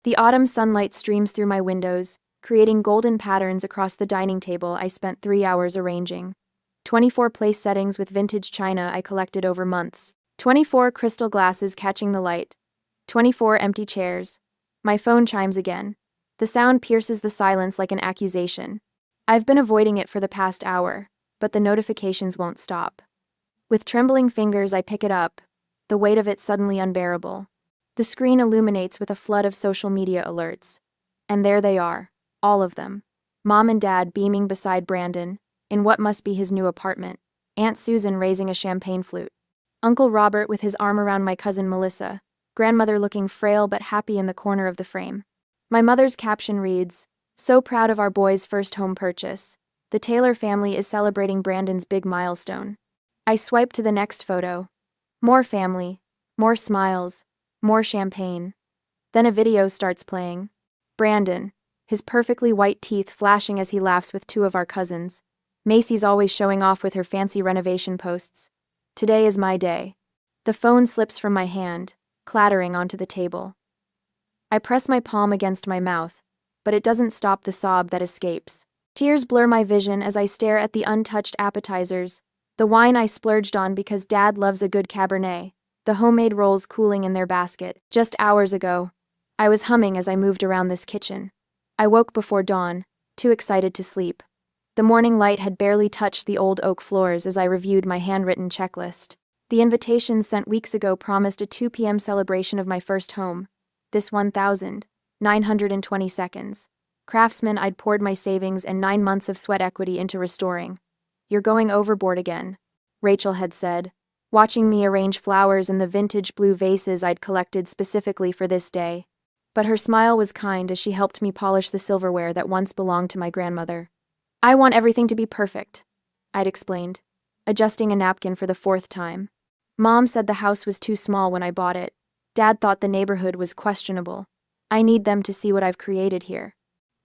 The autumn sunlight streams through my windows, creating golden patterns across the dining table I spent 3 hours arranging. 24 place settings with vintage china I collected over months. 24 crystal glasses catching the light. 24 empty chairs. My phone chimes again. The sound pierces the silence like an accusation. I've been avoiding it for the past hour, but the notifications won't stop. With trembling fingers, I pick it up, the weight of it suddenly unbearable. The screen illuminates with a flood of social media alerts. And there they are, all of them. Mom and Dad beaming beside Brandon, in what must be his new apartment. Aunt Susan raising a champagne flute. Uncle Robert with his arm around my cousin Melissa. Grandmother looking frail but happy in the corner of the frame. My mother's caption reads, "So proud of our boy's first home purchase. The Taylor family is celebrating Brandon's big milestone." I swipe to the next photo. More family, more smiles, more champagne. Then a video starts playing. Brandon, his perfectly white teeth flashing as he laughs with two of our cousins. Macy's always showing off with her fancy renovation posts. Today is my day. The phone slips from my hand, clattering onto the table. I press my palm against my mouth, but it doesn't stop the sob that escapes. Tears blur my vision as I stare at the untouched appetizers, the wine I splurged on because Dad loves a good Cabernet, the homemade rolls cooling in their basket. Just hours ago, I was humming as I moved around this kitchen. I woke before dawn, too excited to sleep. The morning light had barely touched the old oak floors as I reviewed my handwritten checklist. The invitations sent weeks ago promised a 2 p.m. celebration of my first home. This 1,920 seconds. Craftsman I'd poured my savings and 9 months of sweat equity into restoring. "You're going overboard again," Rachel had said, watching me arrange flowers in the vintage blue vases I'd collected specifically for this day. But her smile was kind as she helped me polish the silverware that once belonged to my grandmother. "I want everything to be perfect," I'd explained, adjusting a napkin for the 4th time. Mom said the house was too small when I bought it. Dad thought the neighborhood was questionable. I need them to see what I've created here.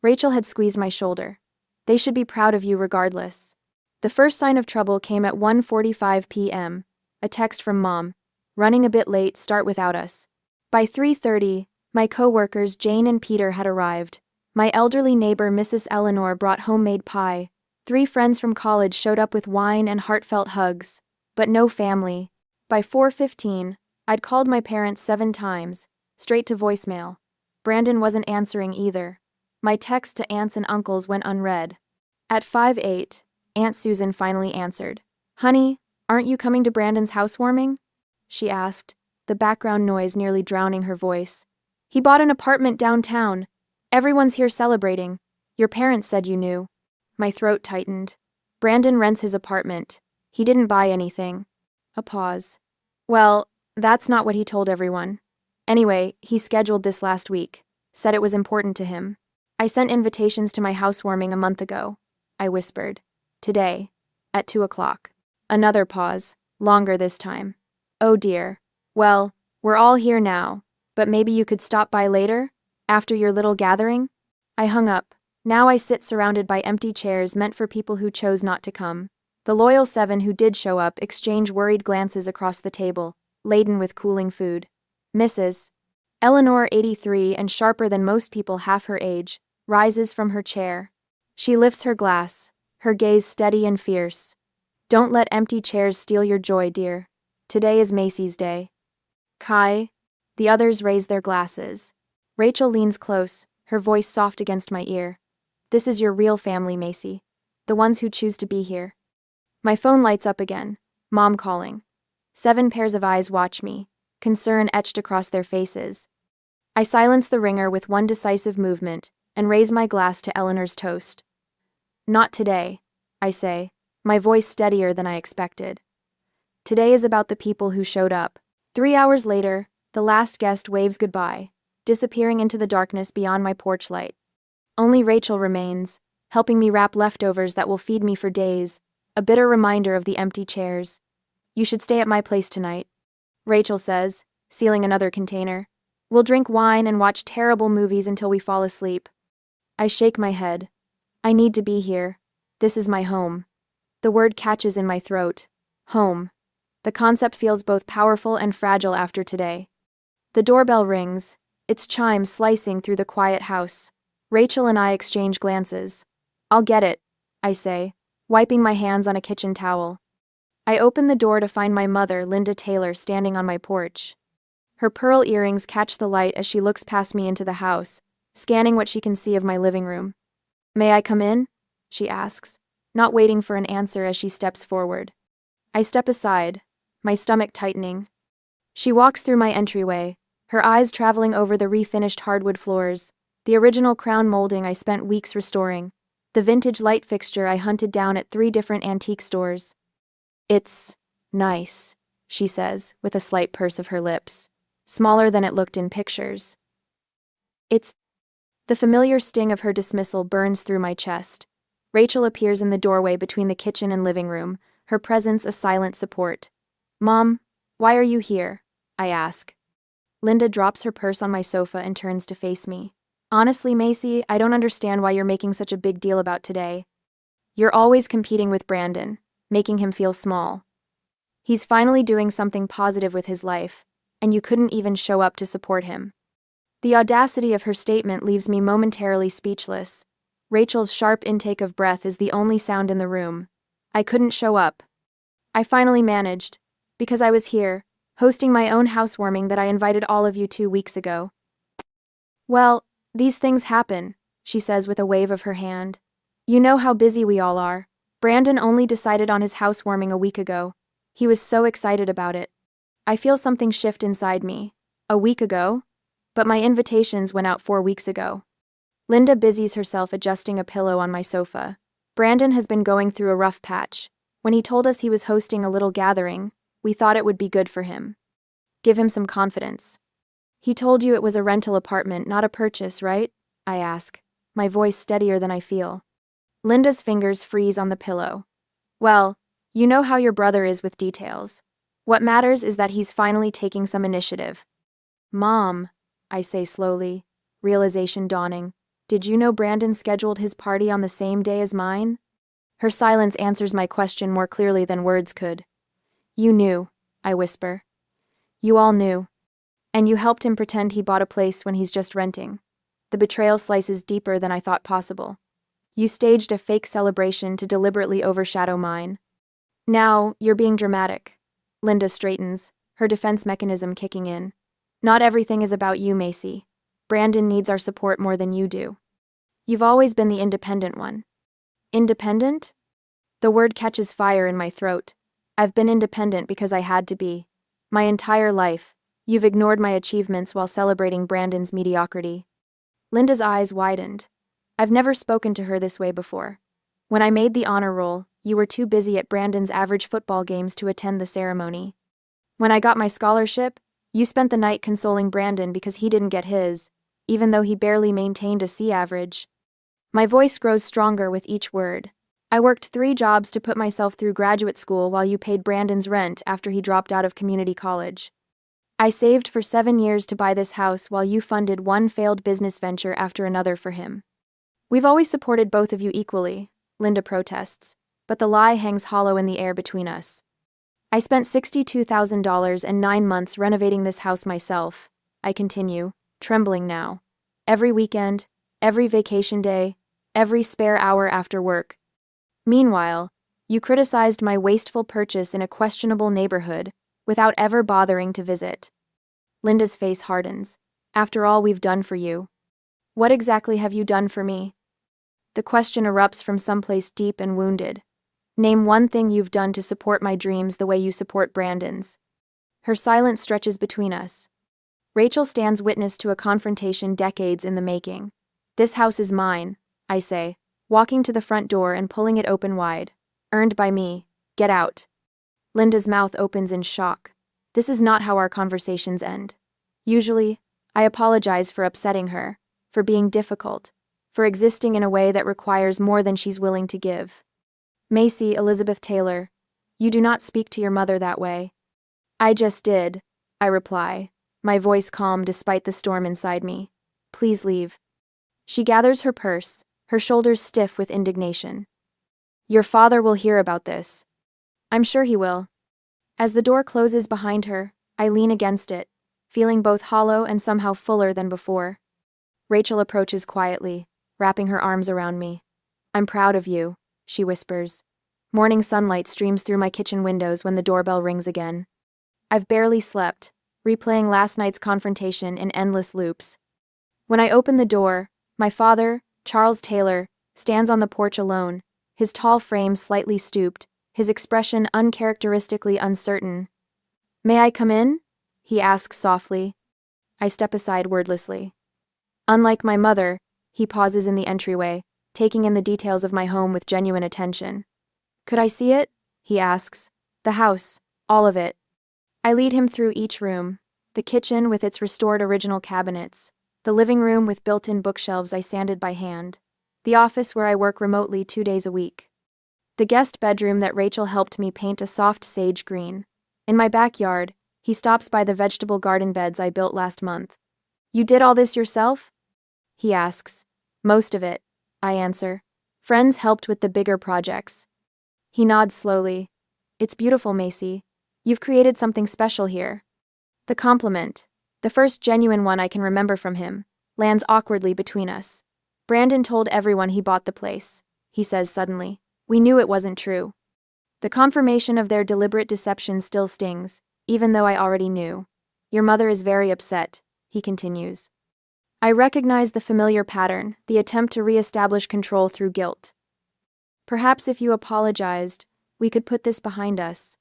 Rachel had squeezed my shoulder. "They should be proud of you regardless." The first sign of trouble came at 1:45 p.m., a text from Mom. "Running a bit late, start without us." By 3:30, my co-workers Jane and Peter had arrived. My elderly neighbor Mrs. Eleanor brought homemade pie. 3 friends from college showed up with wine and heartfelt hugs. But no family. By 4:15, I'd called my parents 7 times, straight to voicemail. Brandon wasn't answering either. My text to aunts and uncles went unread. At 5:08, Aunt Susan finally answered. "Honey, aren't you coming to Brandon's housewarming?" she asked, the background noise nearly drowning her voice. "He bought an apartment downtown. Everyone's here celebrating. Your parents said you knew." My throat tightened. "Brandon rents his apartment. He didn't buy anything." A pause. "Well, that's not what he told everyone. Anyway, he scheduled this last week. Said it was important to him. I sent invitations to my housewarming a month ago," I whispered. "Today, at 2 o'clock. Another pause, longer this time. "Oh dear. Well, we're all here now, but maybe you could stop by later, after your little gathering?" I hung up. Now I sit surrounded by empty chairs meant for people who chose not to come. The loyal 7 who did show up exchange worried glances across the table, laden with cooling food. Mrs. Eleanor, 83 and sharper than most people half her age, rises from her chair. She lifts her glass, her gaze steady and fierce. "Don't let empty chairs steal your joy, dear. Today is Macy's day." "Kai." The others raise their glasses. Rachel leans close, her voice soft against my ear. "This is your real family, Macy. The ones who choose to be here." My phone lights up again. Mom calling. 7 pairs of eyes watch me, concern etched across their faces. I silence the ringer with one decisive movement and raise my glass to Eleanor's toast. "Not today," I say, my voice steadier than I expected. Today is about the people who showed up. 3 hours later, the last guest waves goodbye, disappearing into the darkness beyond my porch light. Only Rachel remains, helping me wrap leftovers that will feed me for days, a bitter reminder of the empty chairs. "You should stay at my place tonight," Rachel says, sealing another container. "We'll drink wine and watch terrible movies until we fall asleep." I shake my head. I need to be here. This is my home. The word catches in my throat. Home. The concept feels both powerful and fragile after today. The doorbell rings. its chimes slicing through the quiet house. Rachel and I exchange glances. "I'll get it," I say, wiping my hands on a kitchen towel. I open the door to find my mother, Linda Taylor, standing on my porch. Her pearl earrings catch the light as she looks past me into the house, scanning what she can see of my living room. "May I come in?" she asks, not waiting for an answer as she steps forward. I step aside, my stomach tightening. She walks through my entryway, her eyes traveling over the refinished hardwood floors, the original crown molding I spent weeks restoring, the vintage light fixture I hunted down at 3 different antique stores. "It's nice," she says, with a slight purse of her lips, smaller than it looked in pictures. "It's..." The familiar sting of her dismissal burns through my chest. Rachel appears in the doorway between the kitchen and living room, her presence a silent support. "Mom, why are you here?" I ask. Linda drops her purse on my sofa and turns to face me. "Honestly, Macy, I don't understand why you're making such a big deal about today. You're always competing with Brandon, making him feel small. He's finally doing something positive with his life, and you couldn't even show up to support him." The audacity of her statement leaves me momentarily speechless. Rachel's sharp intake of breath is the only sound in the room. "I couldn't show up. I finally managed, because I was here, hosting my own housewarming that I invited all of you 2 weeks ago." "Well, these things happen," she says with a wave of her hand. "You know how busy we all are. Brandon only decided on his housewarming a week ago. He was so excited about it. I feel something shift inside me. A week ago? But my invitations went out 4 weeks ago." Linda busies herself adjusting a pillow on my sofa. "Brandon has been going through a rough patch. When he told us he was hosting a little gathering, we thought it would be good for him. Give him some confidence." "He told you it was a rental apartment, not a purchase, right?" I ask, my voice steadier than I feel. Linda's fingers freeze on the pillow. "Well, you know how your brother is with details. What matters is that he's finally taking some initiative." "Mom," I say slowly, realization dawning, "did you know Brandon scheduled his party on the same day as mine?" Her silence answers my question more clearly than words could. "You knew," I whisper. "You all knew. And you helped him pretend he bought a place when he's just renting." The betrayal slices deeper than I thought possible. "You staged a fake celebration to deliberately overshadow mine." "Now, you're being dramatic." Linda straightens, her defense mechanism kicking in. "Not everything is about you, Macy. Brandon needs our support more than you do. You've always been the independent one." "Independent?" The word catches fire in my throat. I've been independent because I had to be. My entire life, you've ignored my achievements while celebrating Brandon's mediocrity. Linda's eyes widened. I've never spoken to her this way before. "When I made the honor roll, you were too busy at Brandon's average football games to attend the ceremony. When I got my scholarship, you spent the night consoling Brandon because he didn't get his, even though he barely maintained a C average." My voice grows stronger with each word. "I worked 3 jobs to put myself through graduate school while you paid Brandon's rent after he dropped out of community college. I saved for 7 years to buy this house while you funded one failed business venture after another for him. We've always supported both of you equally," Linda protests, but the lie hangs hollow in the air between us. "I spent $62,000 and 9 months renovating this house myself," I continue, trembling now. "Every weekend, every vacation day, every spare hour after work. Meanwhile, you criticized my wasteful purchase in a questionable neighborhood without ever bothering to visit." Linda's face hardens. "After all we've done for you." "What exactly have you done for me?" The question erupts from someplace deep and wounded. "Name one thing you've done to support my dreams the way you support Brandon's." Her silence stretches between us. Rachel stands witness to a confrontation decades in the making. "This house is mine," I say, walking to the front door and pulling it open wide. "Earned by me. Get out." Linda's mouth opens in shock. This is not how our conversations end. Usually, I apologize for upsetting her, for being difficult, for existing in a way that requires more than she's willing to give. "Macy Elizabeth Taylor, you do not speak to your mother that way." "I just did," I reply, my voice calm despite the storm inside me. "Please leave." She gathers her purse, her shoulders stiff with indignation. "Your father will hear about this." "I'm sure he will." As the door closes behind her, I lean against it, feeling both hollow and somehow fuller than before. Rachel approaches quietly, wrapping her arms around me. "I'm proud of you," she whispers. Morning sunlight streams through my kitchen windows when the doorbell rings again. I've barely slept, replaying last night's confrontation in endless loops. When I open the door, my father, Charles Taylor, stands on the porch alone, his tall frame slightly stooped, his expression uncharacteristically uncertain. "May I come in?" he asks softly. I step aside wordlessly. Unlike my mother, he pauses in the entryway, taking in the details of my home with genuine attention. "Could I see it?" he asks. "The house, all of it." I lead him through each room: the kitchen with its restored original cabinets, the living room with built-in bookshelves I sanded by hand, the office where I work remotely 2 days a week, the guest bedroom that Rachel helped me paint a soft sage green. In my backyard, he stops by the vegetable garden beds I built last month. "You did all this yourself?" he asks. "Most of it," I answer. "Friends helped with the bigger projects." He nods slowly. "It's beautiful, Macy. You've created something special here." The compliment, the first genuine one I can remember from him, lands awkwardly between us. "Brandon told everyone he bought the place," he says suddenly. "We knew it wasn't true." The confirmation of their deliberate deception still stings, even though I already knew. "Your mother is very upset," he continues. I recognize the familiar pattern, the attempt to re-establish control through guilt. "Perhaps if you apologized, we could put this behind us."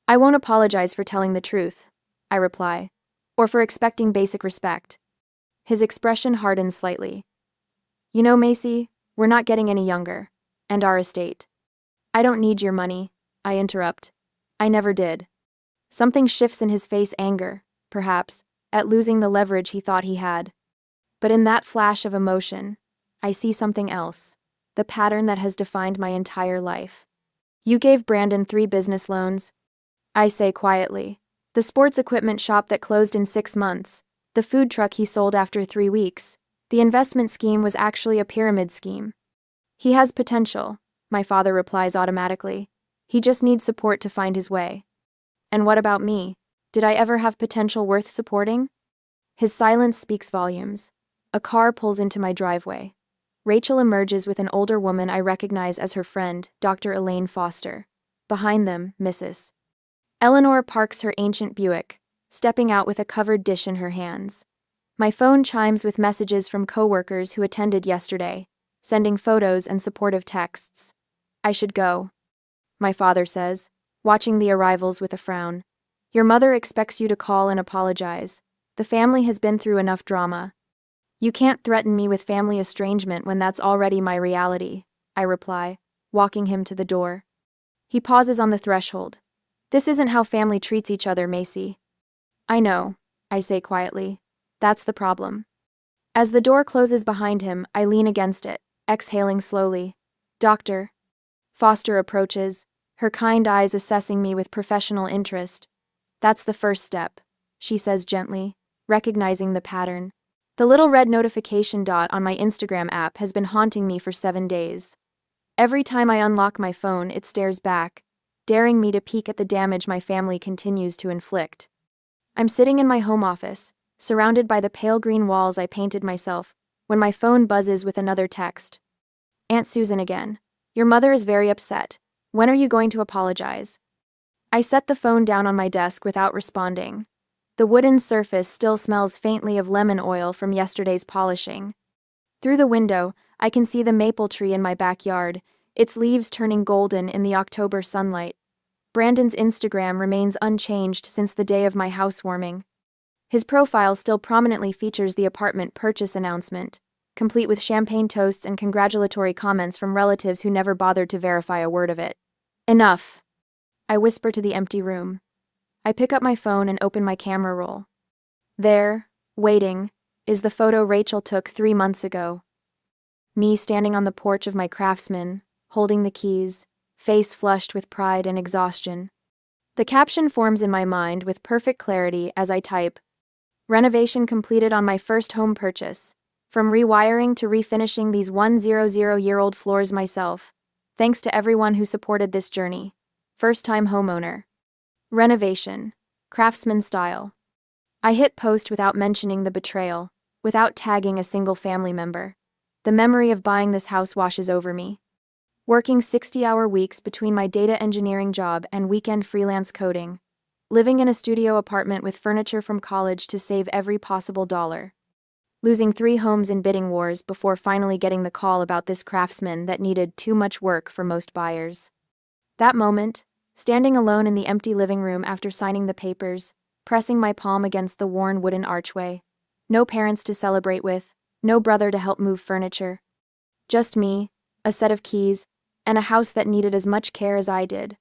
"I won't apologize for telling the truth," I reply, "or for expecting basic respect." His expression hardens slightly. "You know, Macy, we're not getting any younger. And our estate." "I don't need your money," I interrupt. "I never did." Something shifts in his face: anger, perhaps, at losing the leverage he thought he had. But in that flash of emotion, I see something else, the pattern that has defined my entire life. "You gave Brandon 3 business loans," I say quietly. "The sports equipment shop that closed in 6 months, the food truck he sold after 3 weeks. The investment scheme was actually a pyramid scheme." "He has potential," my father replies automatically. "He just needs support to find his way." "And what about me? Did I ever have potential worth supporting?" His silence speaks volumes. A car pulls into my driveway. Rachel emerges with an older woman I recognize as her friend, Dr. Elaine Foster. Behind them, Mrs. Eleanor parks her ancient Buick, stepping out with a covered dish in her hands. My phone chimes with messages from coworkers who attended yesterday, sending photos and supportive texts. "I should go," my father says, watching the arrivals with a frown. "Your mother expects you to call and apologize. The family has been through enough drama." "You can't threaten me with family estrangement when that's already my reality," I reply, walking him to the door. He pauses on the threshold. "This isn't how family treats each other, Macy." "I know," I say quietly. "That's the problem." As the door closes behind him, I lean against it, exhaling slowly. "Doctor." Foster approaches, her kind eyes assessing me with professional interest. "That's the first step," she says gently, recognizing the pattern. The little red notification dot on my Instagram app has been haunting me for 7 days. Every time I unlock my phone, it stares back, daring me to peek at the damage my family continues to inflict. I'm sitting in my home office, surrounded by the pale green walls I painted myself, when my phone buzzes with another text. "Aunt Susan again. Your mother is very upset. When are you going to apologize?" I set the phone down on my desk without responding. The wooden surface still smells faintly of lemon oil from yesterday's polishing. Through the window, I can see the maple tree in my backyard, its leaves turning golden in the October sunlight. Brandon's Instagram remains unchanged since the day of my housewarming. His profile still prominently features the apartment purchase announcement, complete with champagne toasts and congratulatory comments from relatives who never bothered to verify a word of it. "Enough," I whisper to the empty room. I pick up my phone and open my camera roll. There, waiting, is the photo Rachel took 3 months ago. Me standing on the porch of my craftsman, holding the keys, face flushed with pride and exhaustion. The caption forms in my mind with perfect clarity as I type, "Renovation completed on my first home purchase. From rewiring to refinishing these 100-year-old floors myself. Thanks to everyone who supported this journey. First-time homeowner. Renovation. Craftsman style." I hit post without mentioning the betrayal, without tagging a single family member. The memory of buying this house washes over me. Working 60-hour weeks between my data engineering job and weekend freelance coding. Living in a studio apartment with furniture from college to save every possible dollar. Losing 3 homes in bidding wars before finally getting the call about this craftsman that needed too much work for most buyers. That moment, standing alone in the empty living room after signing the papers, pressing my palm against the worn wooden archway. No parents to celebrate with, no brother to help move furniture. Just me, a set of keys, and a house that needed as much care as I did.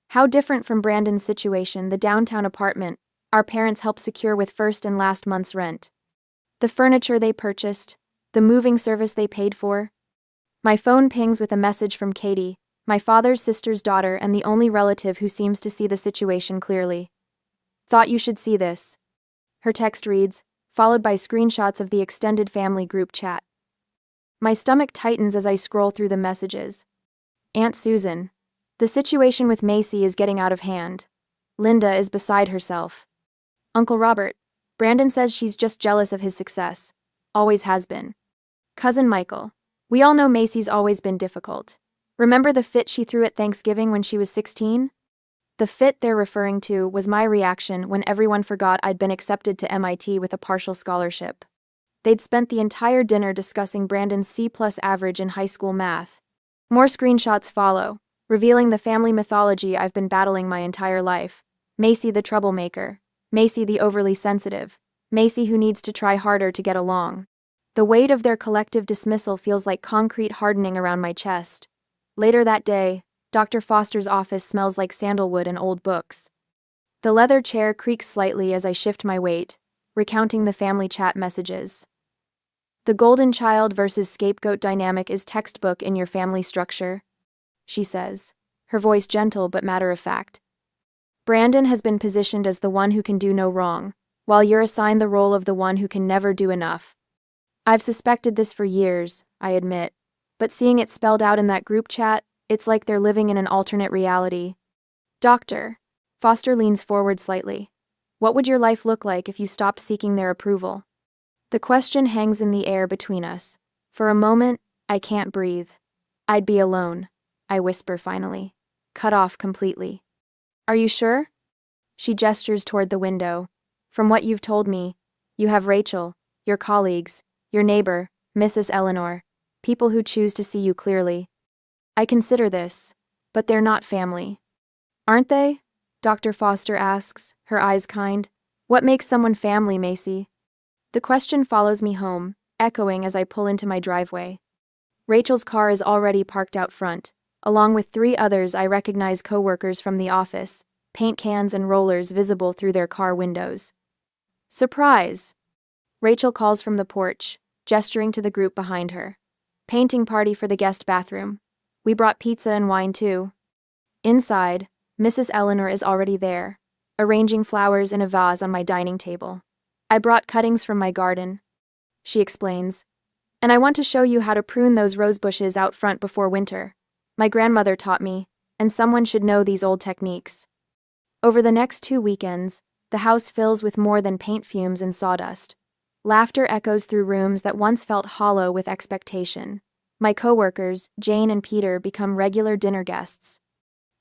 How different from Brandon's situation, the downtown apartment our parents helped secure with first and last month's rent. The furniture they purchased, the moving service they paid for. My phone pings with a message from Katie, my father's sister's daughter and the only relative who seems to see the situation clearly. Thought you should see this. Her text reads, followed by screenshots of the extended family group chat. My stomach tightens as I scroll through the messages. Aunt Susan. The situation with Macy is getting out of hand. Linda is beside herself. Uncle Robert. Brandon says she's just jealous of his success. Always has been. Cousin Michael. We all know Macy's always been difficult. Remember the fit she threw at Thanksgiving when she was 16? The fit they're referring to was my reaction when everyone forgot I'd been accepted to MIT with a partial scholarship. They'd spent the entire dinner discussing Brandon's C+ average in high school math. More screenshots follow, revealing the family mythology I've been battling my entire life. Macy the troublemaker. Macy the overly sensitive. Macy who needs to try harder to get along. The weight of their collective dismissal feels like concrete hardening around my chest. Later that day, Dr. Foster's office smells like sandalwood and old books. The leather chair creaks slightly as I shift my weight, recounting the family chat messages. The golden child versus scapegoat dynamic is textbook in your family structure, she says, her voice gentle but matter-of-fact. Brandon has been positioned as the one who can do no wrong, while you're assigned the role of the one who can never do enough. I've suspected this for years, I admit, but seeing it spelled out in that group chat, it's like they're living in an alternate reality. Doctor. Foster leans forward slightly. What would your life look like if you stopped seeking their approval? The question hangs in the air between us. For a moment, I can't breathe. I'd be alone, I whisper finally. Cut off completely. Are you sure? She gestures toward the window. From what you've told me, you have Rachel, your colleagues, your neighbor, Mrs. Eleanor, people who choose to see you clearly. I consider this, but they're not family. Aren't they? Dr. Foster asks, her eyes kind. What makes someone family, Macy? The question follows me home, echoing as I pull into my driveway. Rachel's car is already parked out front, along with 3 others I recognize co-workers from the office, paint cans and rollers visible through their car windows. Surprise! Rachel calls from the porch, gesturing to the group behind her. Painting party for the guest bathroom. We brought pizza and wine too. Inside, Mrs. Eleanor is already there, arranging flowers in a vase on my dining table. I brought cuttings from my garden, she explains, and I want to show you how to prune those rose bushes out front before winter. My grandmother taught me, and someone should know these old techniques. Over the next 2 weekends, the house fills with more than paint fumes and sawdust. Laughter echoes through rooms that once felt hollow with expectation. My co-workers, Jane and Peter, become regular dinner guests.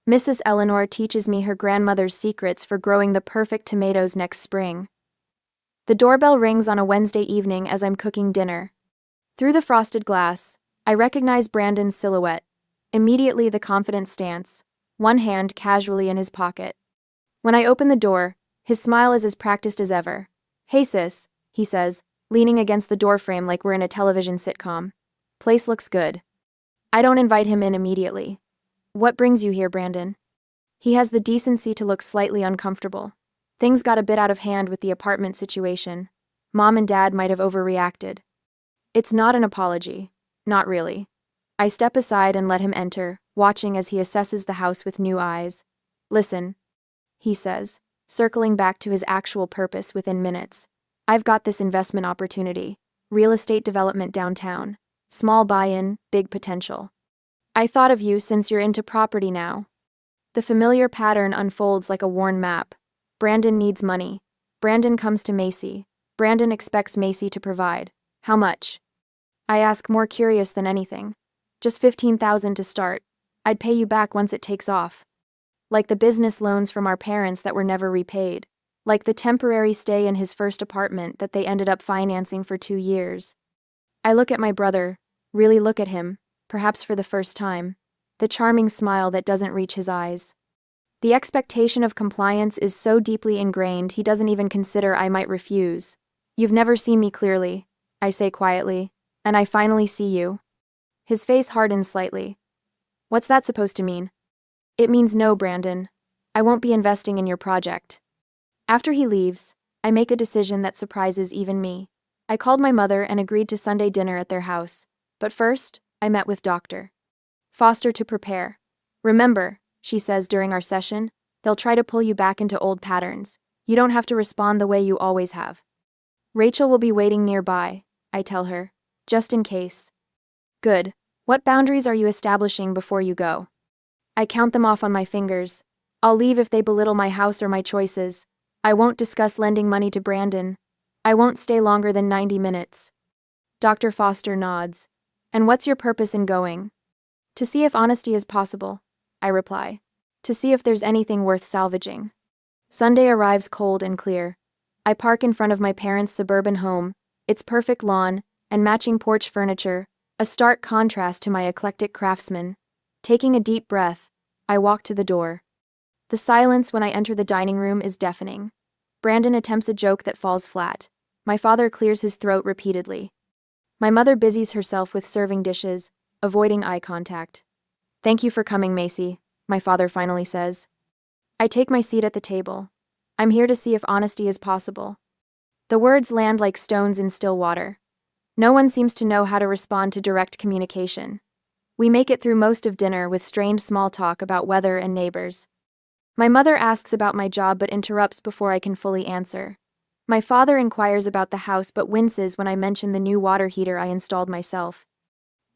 Mrs. Eleanor teaches me her grandmother's secrets for growing the perfect tomatoes next spring. The doorbell rings on a Wednesday evening as I'm cooking dinner. Through the frosted glass, I recognize Brandon's silhouette. Immediately the confident stance, one hand casually in his pocket. When I open the door, his smile is as practiced as ever. Hey sis, he says, leaning against the doorframe like we're in a television sitcom. Place looks good. I don't invite him in immediately. What brings you here, Brandon? He has the decency to look slightly uncomfortable. Things got a bit out of hand with the apartment situation. Mom and Dad might have overreacted. It's not an apology. Not really. I step aside and let him enter, watching as he assesses the house with new eyes. Listen, he says, circling back to his actual purpose within minutes. I've got this investment opportunity. Real estate development downtown. Small buy-in, big potential. I thought of you since you're into property now. The familiar pattern unfolds like a worn map. Brandon needs money. Brandon comes to Macy. Brandon expects Macy to provide. How much? I ask, more curious than anything. Just $15,000 to start. I'd pay you back once it takes off. Like the business loans from our parents that were never repaid. Like the temporary stay in his first apartment that they ended up financing for 2 years. I look at my brother, really look at him, perhaps for the first time. The charming smile that doesn't reach his eyes. The expectation of compliance is so deeply ingrained he doesn't even consider I might refuse. You've never seen me clearly, I say quietly, and I finally see you. His face hardens slightly. What's that supposed to mean? It means no, Brandon. I won't be investing in your project. After he leaves, I make a decision that surprises even me. I called my mother and agreed to Sunday dinner at their house, but first, I met with Dr. Foster to prepare. Remember, she says during our session, they'll try to pull you back into old patterns. You don't have to respond the way you always have. Rachel will be waiting nearby, I tell her, just in case. Good. What boundaries are you establishing before you go? I count them off on my fingers. I'll leave if they belittle my house or my choices. I won't discuss lending money to Brandon. I won't stay longer than 90 minutes. Dr. Foster nods. And what's your purpose in going? To see if honesty is possible, I reply. To see if there's anything worth salvaging. Sunday arrives cold and clear. I park in front of my parents' suburban home, its perfect lawn, and matching porch furniture, a stark contrast to my eclectic craftsman. Taking a deep breath, I walk to the door. The silence when I enter the dining room is deafening. Brandon attempts a joke that falls flat. My father clears his throat repeatedly. My mother busies herself with serving dishes, avoiding eye contact. Thank you for coming, Macy, my father finally says. I take my seat at the table. I'm here to see if honesty is possible. The words land like stones in still water. No one seems to know how to respond to direct communication. We make it through most of dinner with strained small talk about weather and neighbors. My mother asks about my job but interrupts before I can fully answer. My father inquires about the house but winces when I mention the new water heater I installed myself.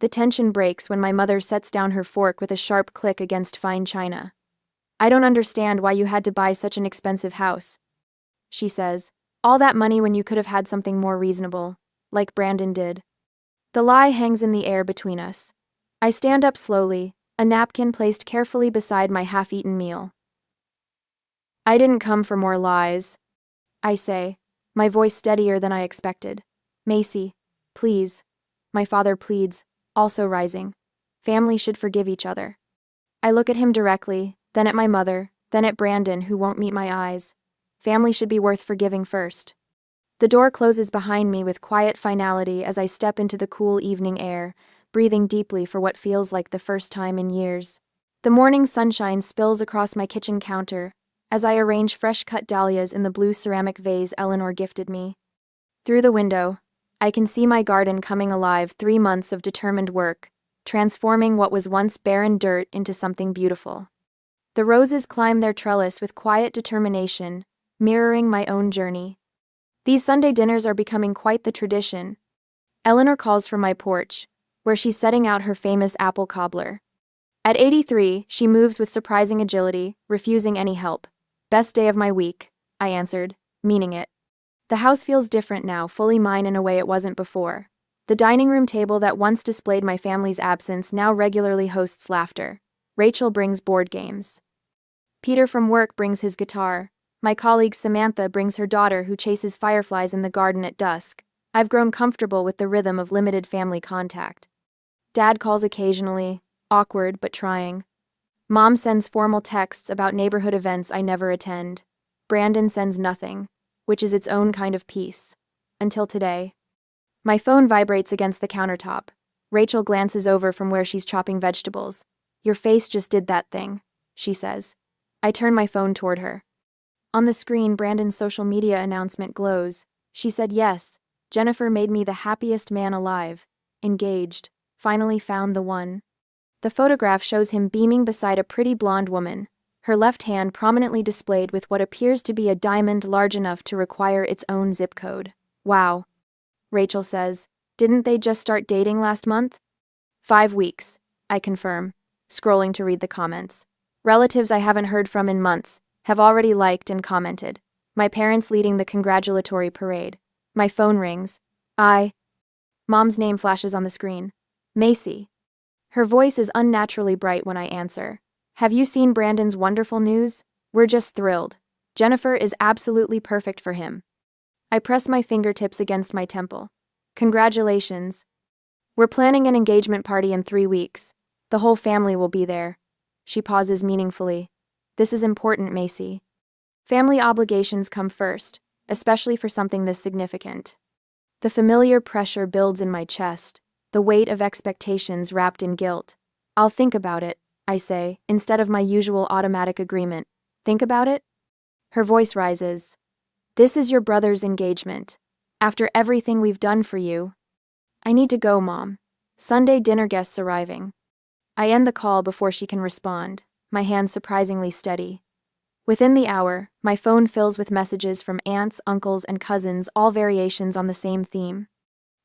The tension breaks when my mother sets down her fork with a sharp click against fine china. I don't understand why you had to buy such an expensive house, she says. All that money when you could have had something more reasonable, like Brandon did. The lie hangs in the air between us. I stand up slowly, a napkin placed carefully beside my half-eaten meal. I didn't come for more lies, I say, my voice steadier than I expected. Macy, please, my father pleads, also rising. Family should forgive each other. I look at him directly, then at my mother, then at Brandon, who won't meet my eyes. Family should be worth forgiving first. The door closes behind me with quiet finality as I step into the cool evening air, breathing deeply for what feels like the first time in years. The morning sunshine spills across my kitchen counter as I arrange fresh-cut dahlias in the blue ceramic vase Eleanor gifted me. Through the window, I can see my garden coming alive, 3 months of determined work, transforming what was once barren dirt into something beautiful. The roses climb their trellis with quiet determination, mirroring my own journey. These Sunday dinners are becoming quite the tradition. Eleanor calls from my porch, where she's setting out her famous apple cobbler. At 83, she moves with surprising agility, refusing any help. Best day of my week, I answered, meaning it. The house feels different now, fully mine in a way it wasn't before. The dining room table that once displayed my family's absence now regularly hosts laughter. Rachel brings board games. Peter from work brings his guitar. My colleague Samantha brings her daughter who chases fireflies in the garden at dusk. I've grown comfortable with the rhythm of limited family contact. Dad calls occasionally, awkward but trying. Mom sends formal texts about neighborhood events I never attend. Brandon sends nothing, which is its own kind of peace. Until today. My phone vibrates against the countertop. Rachel glances over from where she's chopping vegetables. Your face just did that thing, she says. I turn my phone toward her. On the screen, Brandon's social media announcement glows. She said yes. Jennifer made me the happiest man alive. Engaged. Finally found the one. The photograph shows him beaming beside a pretty blonde woman, her left hand prominently displayed with what appears to be a diamond large enough to require its own zip code. Wow. Rachel says, didn't they just start dating last month? 5 weeks, I confirm, scrolling to read the comments. Relatives I haven't heard from in months have already liked and commented. My parents leading the congratulatory parade. My phone rings. Mom's name flashes on the screen. Macy. Her voice is unnaturally bright when I answer. Have you seen Brandon's wonderful news? We're just thrilled. Jennifer is absolutely perfect for him. I press my fingertips against my temple. Congratulations. We're planning an engagement party in 3 weeks. The whole family will be there. She pauses meaningfully. This is important, Macy. Family obligations come first, especially for something this significant. The familiar pressure builds in my chest, the weight of expectations wrapped in guilt. I'll think about it, I say, instead of my usual automatic agreement. Think about it? Her voice rises. This is your brother's engagement. After everything we've done for you. I need to go, Mom. Sunday dinner guests arriving. I end the call before she can respond, my hands surprisingly steady. Within the hour, my phone fills with messages from aunts, uncles, and cousins, all variations on the same theme.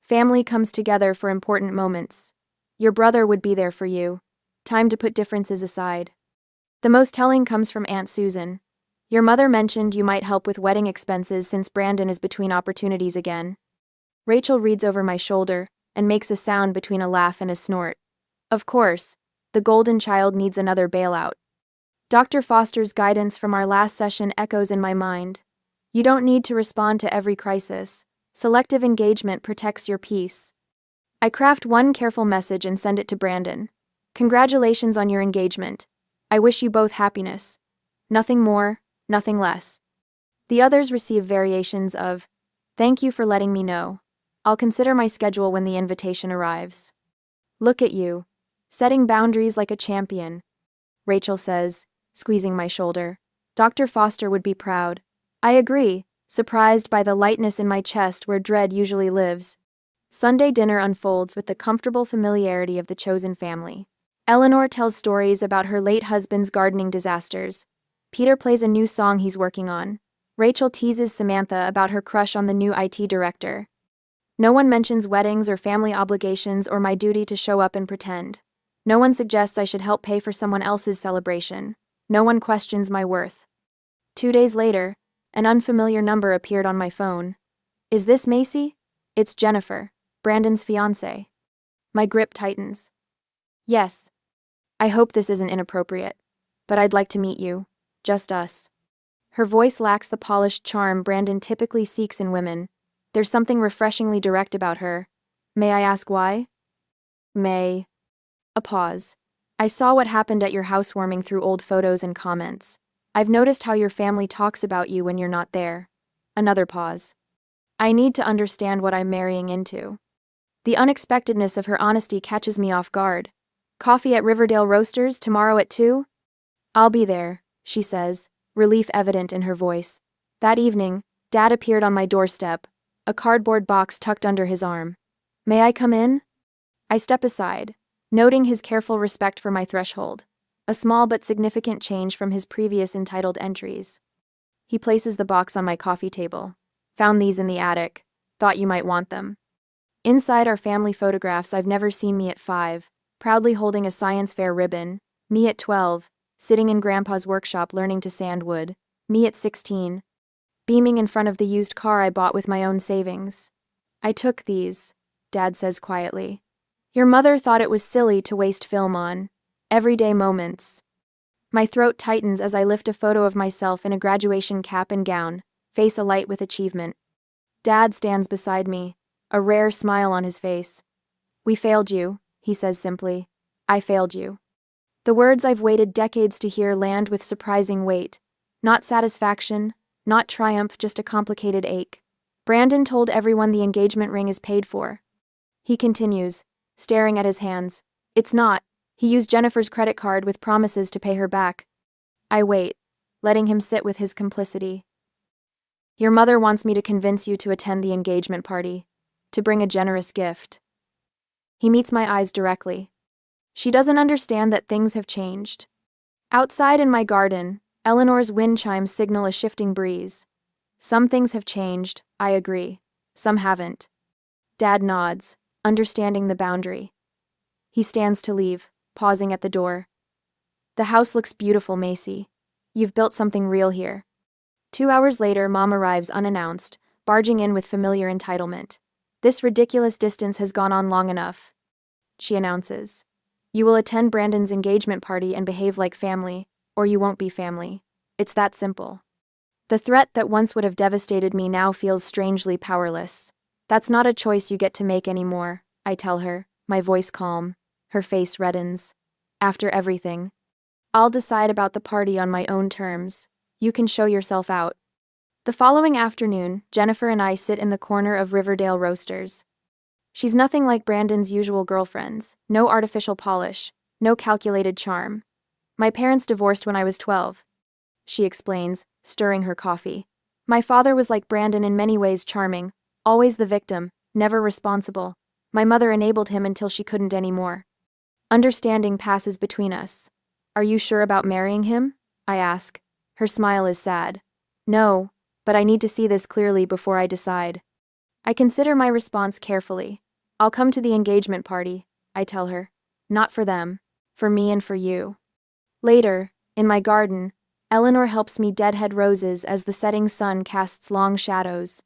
Family comes together for important moments. Your brother would be there for you. Time to put differences aside. The most telling comes from Aunt Susan. Your mother mentioned you might help with wedding expenses since Brandon is between opportunities again. Rachel reads over my shoulder and makes a sound between a laugh and a snort. Of course, the golden child needs another bailout. Dr. Foster's guidance from our last session echoes in my mind. You don't need to respond to every crisis. Selective engagement protects your peace. I craft one careful message and send it to Brandon. Congratulations on your engagement. I wish you both happiness. Nothing more, nothing less. The others receive variations of, thank you for letting me know. I'll consider my schedule when the invitation arrives. Look at you, setting boundaries like a champion. Rachel says, squeezing my shoulder. Dr. Foster would be proud. I agree, surprised by the lightness in my chest where dread usually lives. Sunday dinner unfolds with the comfortable familiarity of the chosen family. Eleanor tells stories about her late husband's gardening disasters. Peter plays a new song he's working on. Rachel teases Samantha about her crush on the new IT director. No one mentions weddings or family obligations or my duty to show up and pretend. No one suggests I should help pay for someone else's celebration. No one questions my worth. 2 days later, an unfamiliar number appeared on my phone. Is this Macy? It's Jennifer, Brandon's fiancée. My grip tightens. Yes. I hope this isn't inappropriate, but I'd like to meet you. Just us. Her voice lacks the polished charm Brandon typically seeks in women. There's something refreshingly direct about her. May I ask why? A pause. I saw what happened at your housewarming through old photos and comments. I've noticed how your family talks about you when you're not there. Another pause. I need to understand what I'm marrying into. The unexpectedness of her honesty catches me off guard. Coffee at Riverdale Roasters tomorrow at 2? I'll be there, she says, relief evident in her voice. That evening, Dad appeared on my doorstep, a cardboard box tucked under his arm. May I come in? I step aside, noting his careful respect for my threshold, a small but significant change from his previous entitled entries. He places the box on my coffee table. Found these in the attic. Thought you might want them. Inside are family photographs I've never seen me at 5, proudly holding a science fair ribbon, me at 12, sitting in Grandpa's workshop learning to sand wood, me at 16, beaming in front of the used car I bought with my own savings. I took these, Dad says quietly. Your mother thought it was silly to waste film on everyday moments. My throat tightens as I lift a photo of myself in a graduation cap and gown, face alight with achievement. Dad stands beside me, a rare smile on his face. We failed you, he says simply. I failed you. The words I've waited decades to hear land with surprising weight. Not satisfaction, not triumph, just a complicated ache. Brandon told everyone the engagement ring is paid for. He continues, staring at his hands. It's not. He used Jennifer's credit card with promises to pay her back. I wait, letting him sit with his complicity. Your mother wants me to convince you to attend the engagement party, to bring a generous gift. He meets my eyes directly. She doesn't understand that things have changed. Outside in my garden, Eleanor's wind chimes signal a shifting breeze. Some things have changed, I agree. Some haven't. Dad nods, understanding the boundary. He stands to leave, pausing at the door. The house looks beautiful, Macy. You've built something real here. 2 hours later, Mom arrives unannounced, barging in with familiar entitlement. "This ridiculous distance has gone on long enough," she announces. "You will attend Brandon's engagement party and behave like family, or you won't be family. It's that simple." The threat that once would have devastated me now feels strangely powerless. "That's not a choice you get to make anymore," I tell her, my voice calm. Her face reddens. "After everything, I'll decide about the party on my own terms. You can show yourself out." The following afternoon, Jennifer and I sit in the corner of Riverdale Roasters. She's nothing like Brandon's usual girlfriends, no artificial polish, no calculated charm. "My parents divorced when I was 12, she explains, stirring her coffee. "My father was like Brandon in many ways, charming, always the victim, never responsible. My mother enabled him until she couldn't anymore. Understanding passes between us." "Are you sure about marrying him?" I ask. Her smile is sad. "No, but I need to see this clearly before I decide." I consider my response carefully. "I'll come to the engagement party," I tell her. "Not for them, for me and for you." Later, in my garden, Eleanor helps me deadhead roses as the setting sun casts long shadows.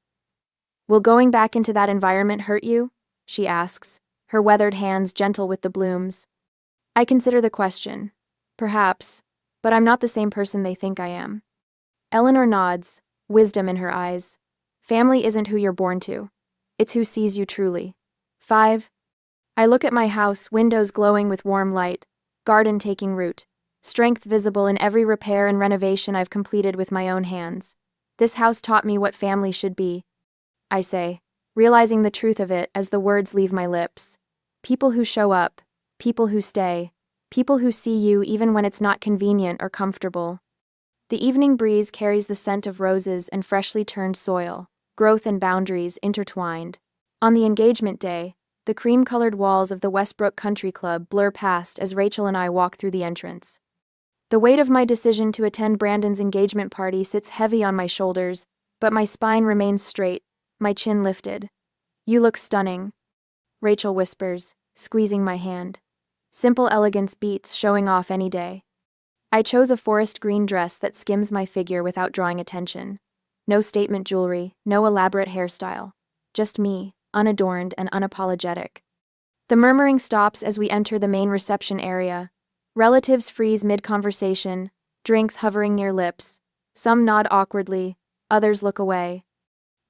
"Will going back into that environment hurt you?" she asks, her weathered hands gentle with the blooms. I consider the question. Perhaps, but I'm not the same person they think I am. Eleanor nods, wisdom in her eyes. "Family isn't who you're born to. It's who sees you truly." 5. I look at my house, windows glowing with warm light, garden taking root, strength visible in every repair and renovation I've completed with my own hands. "This house taught me what family should be," I say, realizing the truth of it as the words leave my lips. People who show up, people who stay, people who see you even when it's not convenient or comfortable. The evening breeze carries the scent of roses and freshly turned soil, growth and boundaries intertwined. On the engagement day, the cream-colored walls of the Westbrook Country Club blur past as Rachel and I walk through the entrance. The weight of my decision to attend Brandon's engagement party sits heavy on my shoulders, but my spine remains straight, my chin lifted. "You look stunning," Rachel whispers, squeezing my hand. Simple elegance beats showing off any day. I chose a forest green dress that skims my figure without drawing attention. No statement jewelry, no elaborate hairstyle. Just me, unadorned and unapologetic. The murmuring stops as we enter the main reception area. Relatives freeze mid-conversation, drinks hovering near lips. Some nod awkwardly, others look away.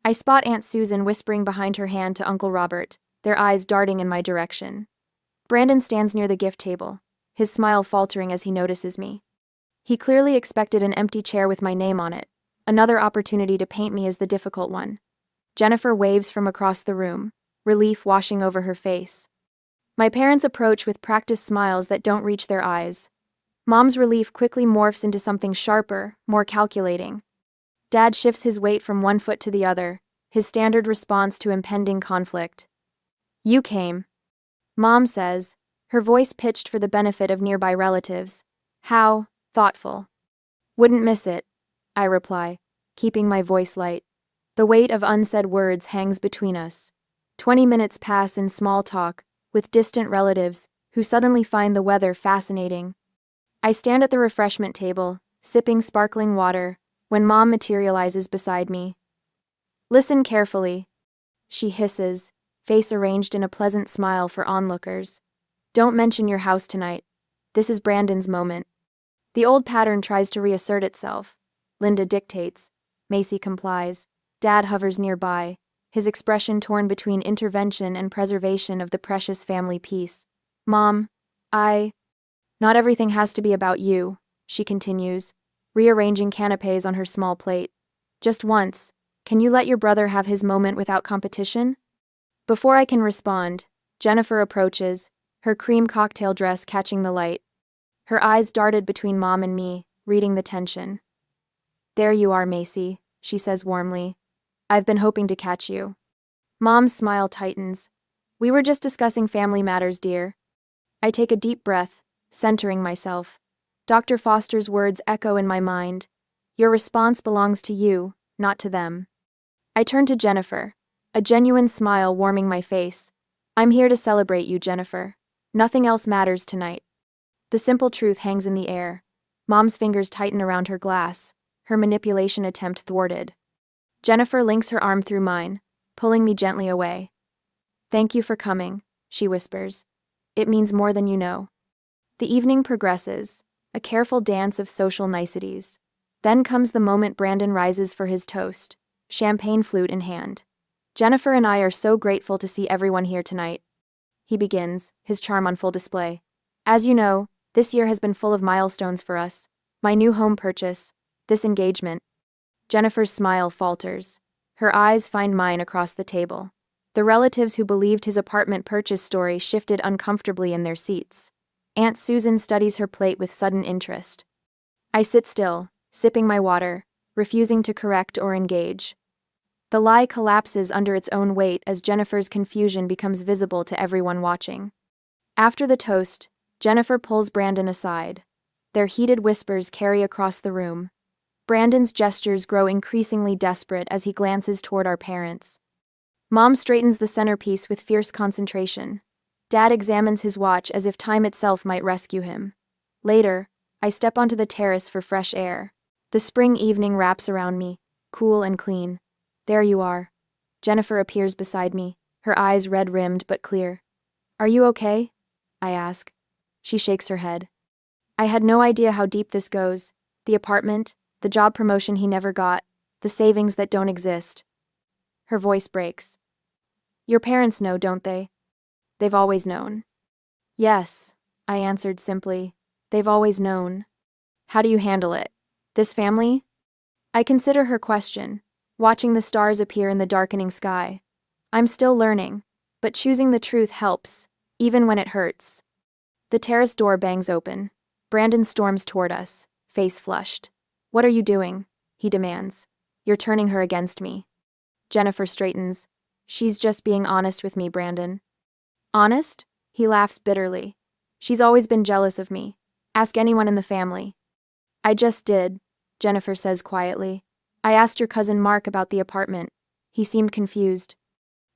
I spot Aunt Susan whispering behind her hand to Uncle Robert, their eyes darting in my direction. Brandon stands near the gift table, his smile faltering as he notices me. He clearly expected an empty chair with my name on it, another opportunity to paint me as the difficult one. Jennifer waves from across the room, relief washing over her face. My parents approach with practiced smiles that don't reach their eyes. Mom's relief quickly morphs into something sharper, more calculating. Dad shifts his weight from one foot to the other, his standard response to impending conflict. "You came," Mom says, her voice pitched for the benefit of nearby relatives. "How thoughtful." "Wouldn't miss it," I reply, keeping my voice light. The weight of unsaid words hangs between us. 20 minutes pass in small talk, with distant relatives, who suddenly find the weather fascinating. I stand at the refreshment table, sipping sparkling water, when Mom materializes beside me. "Listen carefully," she hisses, face arranged in a pleasant smile for onlookers. "Don't mention your house tonight. This is Brandon's moment." The old pattern tries to reassert itself. Linda dictates. Macy complies. Dad hovers nearby, his expression torn between intervention and preservation of the precious family peace. "Mom, not everything has to be about you," she continues, rearranging canapes on her small plate. "Just once, can you let your brother have his moment without competition?" Before I can respond, Jennifer approaches, her cream cocktail dress catching the light. Her eyes darted between Mom and me, reading the tension. "There you are, Macy," she says warmly. "I've been hoping to catch you." Mom's smile tightens. "We were just discussing family matters, dear." I take a deep breath, centering myself. Dr. Foster's words echo in my mind. "Your response belongs to you, not to them." I turn to Jennifer, a genuine smile warming my face. "I'm here to celebrate you, Jennifer. Nothing else matters tonight." The simple truth hangs in the air. Mom's fingers tighten around her glass, her manipulation attempt thwarted. Jennifer links her arm through mine, pulling me gently away. "Thank you for coming," she whispers. "It means more than you know." The evening progresses, a careful dance of social niceties. Then comes the moment Brandon rises for his toast, champagne flute in hand. "Jennifer and I are so grateful to see everyone here tonight," he begins, his charm on full display. "As you know, this year has been full of milestones for us. My new home purchase, this engagement." Jennifer's smile falters. Her eyes find mine across the table. The relatives who believed his apartment purchase story shifted uncomfortably in their seats. Aunt Susan studies her plate with sudden interest. I sit still, sipping my water, refusing to correct or engage. The lie collapses under its own weight as Jennifer's confusion becomes visible to everyone watching. After the toast, Jennifer pulls Brandon aside. Their heated whispers carry across the room. Brandon's gestures grow increasingly desperate as he glances toward our parents. Mom straightens the centerpiece with fierce concentration. Dad examines his watch as if time itself might rescue him. Later, I step onto the terrace for fresh air. The spring evening wraps around me, cool and clean. There you are. Jennifer appears beside me, her eyes red-rimmed but clear. "Are you okay?" I ask. She shakes her head. "I had no idea how deep this goes. The apartment, the job promotion he never got, the savings that don't exist." Her voice breaks. "Your parents know, don't they?" "They've always known." "Yes," I answered simply. "They've always known." "How do you handle it? This family?" I consider her question, watching the stars appear in the darkening sky. I'm still learning, but choosing the truth helps, even when it hurts. The terrace door bangs open. Brandon storms toward us, face flushed. "What are you doing?" he demands. "You're turning her against me." Jennifer straightens. "She's just being honest with me, Brandon." "Honest?" He laughs bitterly. "She's always been jealous of me. Ask anyone in the family." "I just did," Jennifer says quietly. "I asked your cousin Mark about the apartment. He seemed confused."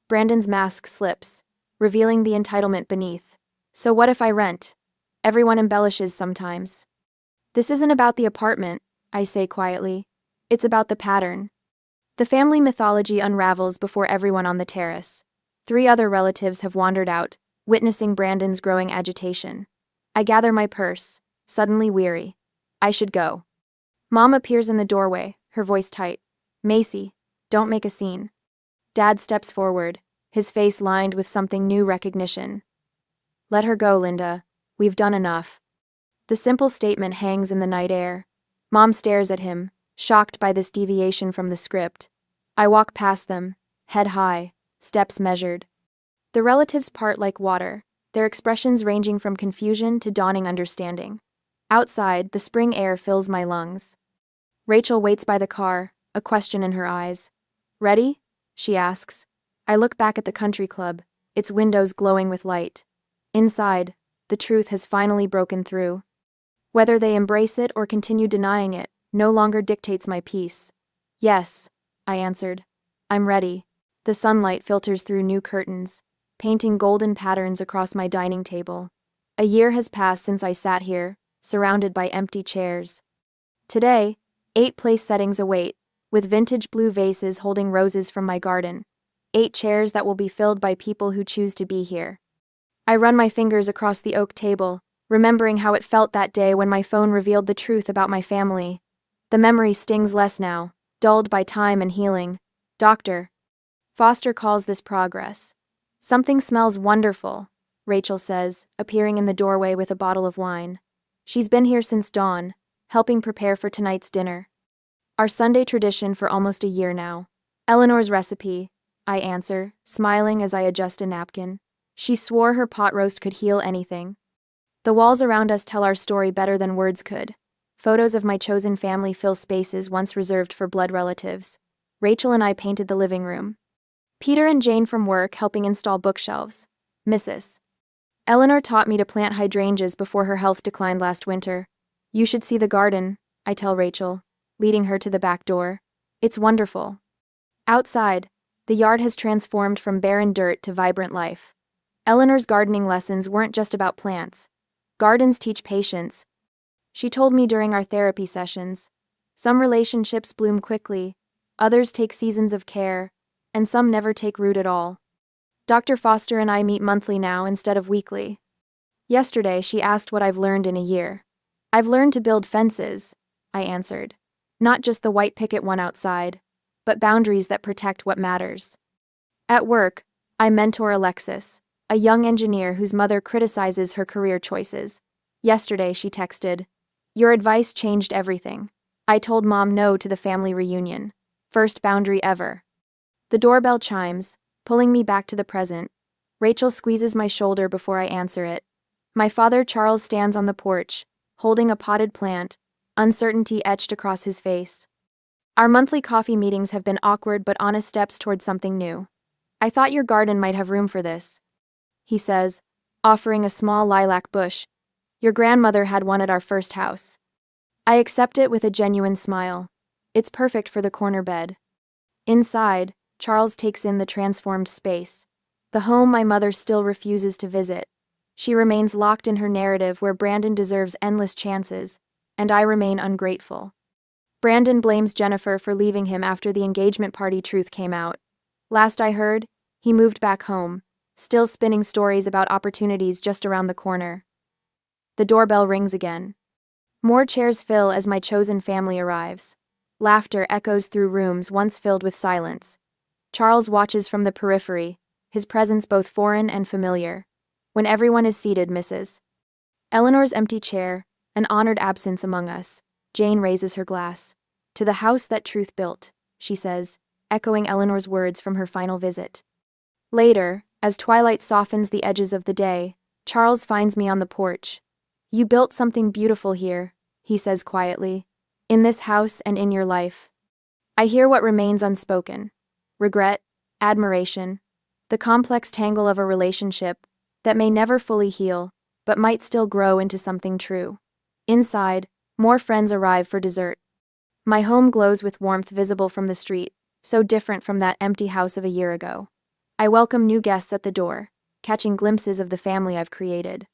Brandon's mask slips, revealing the entitlement beneath. "So what if I rent? Everyone embellishes sometimes." "This isn't about the apartment," I say quietly. "It's about the pattern." The family mythology unravels before everyone on the terrace. 3 other relatives have wandered out, witnessing Brandon's growing agitation. I gather my purse, suddenly weary. I should go. Mom appears in the doorway, her voice tight. "Macy, don't make a scene." Dad steps forward, his face lined with something new recognition. "Let her go, Linda. We've done enough." The simple statement hangs in the night air. Mom stares at him, shocked by this deviation from the script. I walk past them, head high, steps measured. The relatives part like water, their expressions ranging from confusion to dawning understanding. Outside, the spring air fills my lungs. Rachel waits by the car, a question in her eyes. "Ready?" she asks. I look back at the country club, its windows glowing with light. Inside, the truth has finally broken through. Whether they embrace it or continue denying it, no longer dictates my peace. "Yes," I answered. "I'm ready." The sunlight filters through new curtains, painting golden patterns across my dining table. A year has passed since I sat here, surrounded by empty chairs. Today, 8 place settings await, with vintage blue vases holding roses from my garden. 8 chairs that will be filled by people who choose to be here. I run my fingers across the oak table, remembering how it felt that day when my phone revealed the truth about my family. The memory stings less now, dulled by time and healing. "Doctor." Foster calls this progress. "Something smells wonderful," Rachel says, appearing in the doorway with a bottle of wine. She's been here since dawn, helping prepare for tonight's dinner. Our Sunday tradition for almost a year now. "Eleanor's recipe," I answer, smiling as I adjust a napkin. She swore her pot roast could heal anything. The walls around us tell our story better than words could. Photos of my chosen family fill spaces once reserved for blood relatives. Rachel and I painted the living room. Peter and Jane from work helping install bookshelves. Mrs. Eleanor taught me to plant hydrangeas before her health declined last winter. "You should see the garden," I tell Rachel, leading her to the back door. "It's wonderful." Outside, the yard has transformed from barren dirt to vibrant life. Eleanor's gardening lessons weren't just about plants. Gardens teach patience. She told me during our therapy sessions. Some relationships bloom quickly, others take seasons of care, and some never take root at all. Dr. Foster and I meet monthly now instead of weekly. Yesterday, she asked what I've learned in a year. I've learned to build fences, I answered. Not just the white picket one outside, but boundaries that protect what matters. At work, I mentor Alexis, a young engineer whose mother criticizes her career choices. Yesterday, she texted, "Your advice changed everything. I told Mom no to the family reunion. First boundary ever." The doorbell chimes, pulling me back to the present. Rachel squeezes my shoulder before I answer it. My father Charles stands on the porch, holding a potted plant, uncertainty etched across his face. Our monthly coffee meetings have been awkward but honest steps toward something new. "I thought your garden might have room for this," he says, offering a small lilac bush. "Your grandmother had one at our first house." I accept it with a genuine smile. It's perfect for the corner bed. Inside, Charles takes in the transformed space. The home my mother still refuses to visit. She remains locked in her narrative where Brandon deserves endless chances, and I remain ungrateful. Brandon blames Jennifer for leaving him after the engagement party truth came out. Last I heard, he moved back home, still spinning stories about opportunities just around the corner. The doorbell rings again. More chairs fill as my chosen family arrives. Laughter echoes through rooms once filled with silence. Charles watches from the periphery, his presence both foreign and familiar. When everyone is seated, Mrs. Eleanor's empty chair, an honored absence among us. Jane raises her glass. "To the house that truth built," she says, echoing Eleanor's words from her final visit. Later, as twilight softens the edges of the day, Charles finds me on the porch. "You built something beautiful here," he says quietly. "In this house and in your life." I hear what remains unspoken. Regret, admiration, the complex tangle of a relationship that may never fully heal, but might still grow into something true. Inside, more friends arrive for dessert. My home glows with warmth visible from the street, so different from that empty house of a year ago. I welcome new guests at the door, catching glimpses of the family I've created.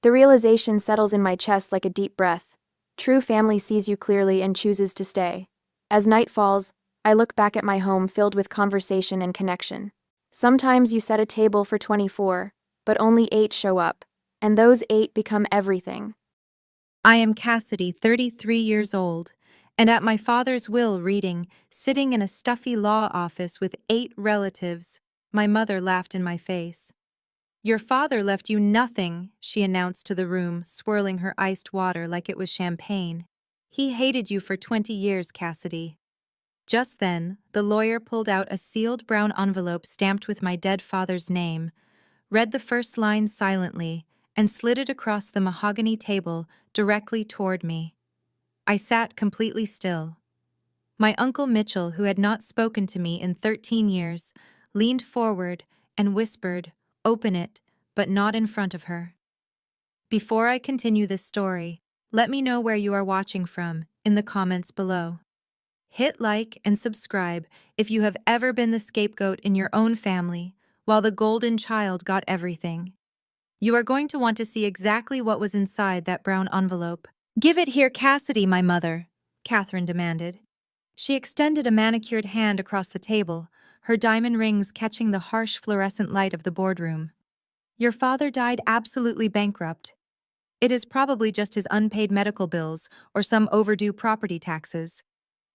The realization settles in my chest like a deep breath. True family sees you clearly and chooses to stay. As night falls, I look back at my home filled with conversation and connection. Sometimes you set a table for 24, but only 8 show up, and those 8 become everything. I am Cassidy, 33 years old, and at my father's will reading, sitting in a stuffy law office with 8 relatives, my mother laughed in my face. "Your father left you nothing," she announced to the room, swirling her iced water like it was champagne. "He hated you for 20 years, Cassidy." Just then, the lawyer pulled out a sealed brown envelope stamped with my dead father's name, read the first line silently, and slid it across the mahogany table directly toward me. I sat completely still. My Uncle Mitchell, who had not spoken to me in 13 years, leaned forward and whispered, "Open it, but not in front of her." Before I continue this story, let me know where you are watching from in the comments below. Hit like and subscribe if you have ever been the scapegoat in your own family, while the golden child got everything. You are going to want to see exactly what was inside that brown envelope. "Give it here, Cassidy, my mother," Catherine demanded. She extended a manicured hand across the table, her diamond rings catching the harsh fluorescent light of the boardroom. "Your father died absolutely bankrupt. It is probably just his unpaid medical bills or some overdue property taxes.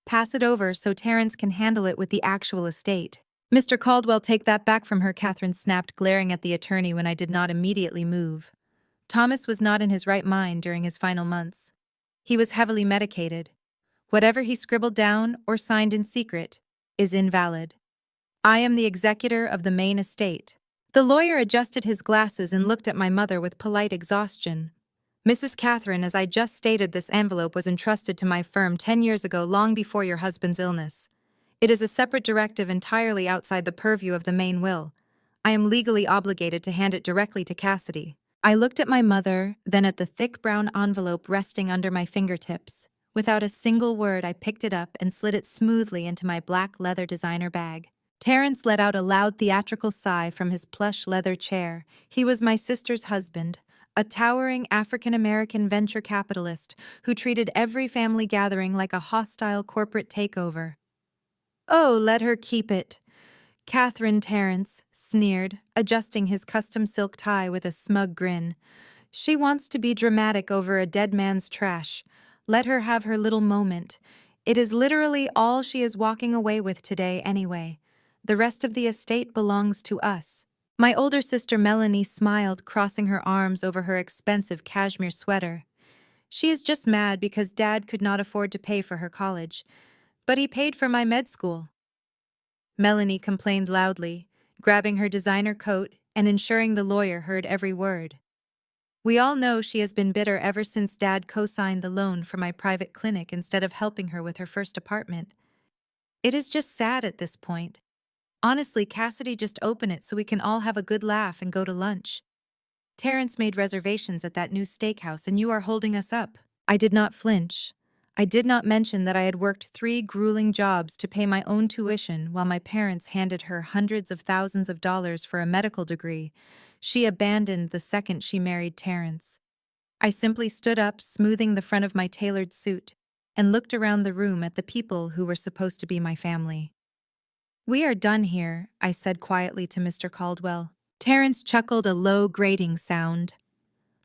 Pass it over so Terrence can handle it with the actual estate." "Mr. Caldwell, take that back from her," Catherine snapped, glaring at the attorney when I did not immediately move. Thomas was not in his right mind during his final months. He was heavily medicated. Whatever he scribbled down or signed in secret is invalid. I am the executor of the main estate. The lawyer adjusted his glasses and looked at my mother with polite exhaustion. "Mrs. Catherine, as I just stated, this envelope was entrusted to my firm 10 years ago, long before your husband's illness. It is a separate directive entirely outside the purview of the main will. I am legally obligated to hand it directly to Cassidy." I looked at my mother, then at the thick brown envelope resting under my fingertips. Without a single word, I picked it up and slid it smoothly into my black leather designer bag. Terrence let out a loud theatrical sigh from his plush leather chair. He was my sister's husband, a towering African-American venture capitalist who treated every family gathering like a hostile corporate takeover. "Oh, let her keep it," Catherine Terrence sneered, adjusting his custom silk tie with a smug grin. "She wants to be dramatic over a dead man's trash. Let her have her little moment. It is literally all she is walking away with today anyway. The rest of the estate belongs to us." My older sister Melanie smiled, crossing her arms over her expensive cashmere sweater. "She is just mad because Dad could not afford to pay for her college. But he paid for my med school." Melanie complained loudly, grabbing her designer coat and ensuring the lawyer heard every word. "We all know she has been bitter ever since Dad co-signed the loan for my private clinic instead of helping her with her first apartment. It is just sad at this point. Honestly, Cassidy, just open it so we can all have a good laugh and go to lunch. Terrence made reservations at that new steakhouse and you are holding us up." I did not flinch. I did not mention that I had worked 3 grueling jobs to pay my own tuition while my parents handed her hundreds of thousands of dollars for a medical degree. She abandoned the second she married Terrence. I simply stood up, smoothing the front of my tailored suit, and looked around the room at the people who were supposed to be my family. "We are done here," I said quietly to Mr. Caldwell. Terrence chuckled a low, grating sound.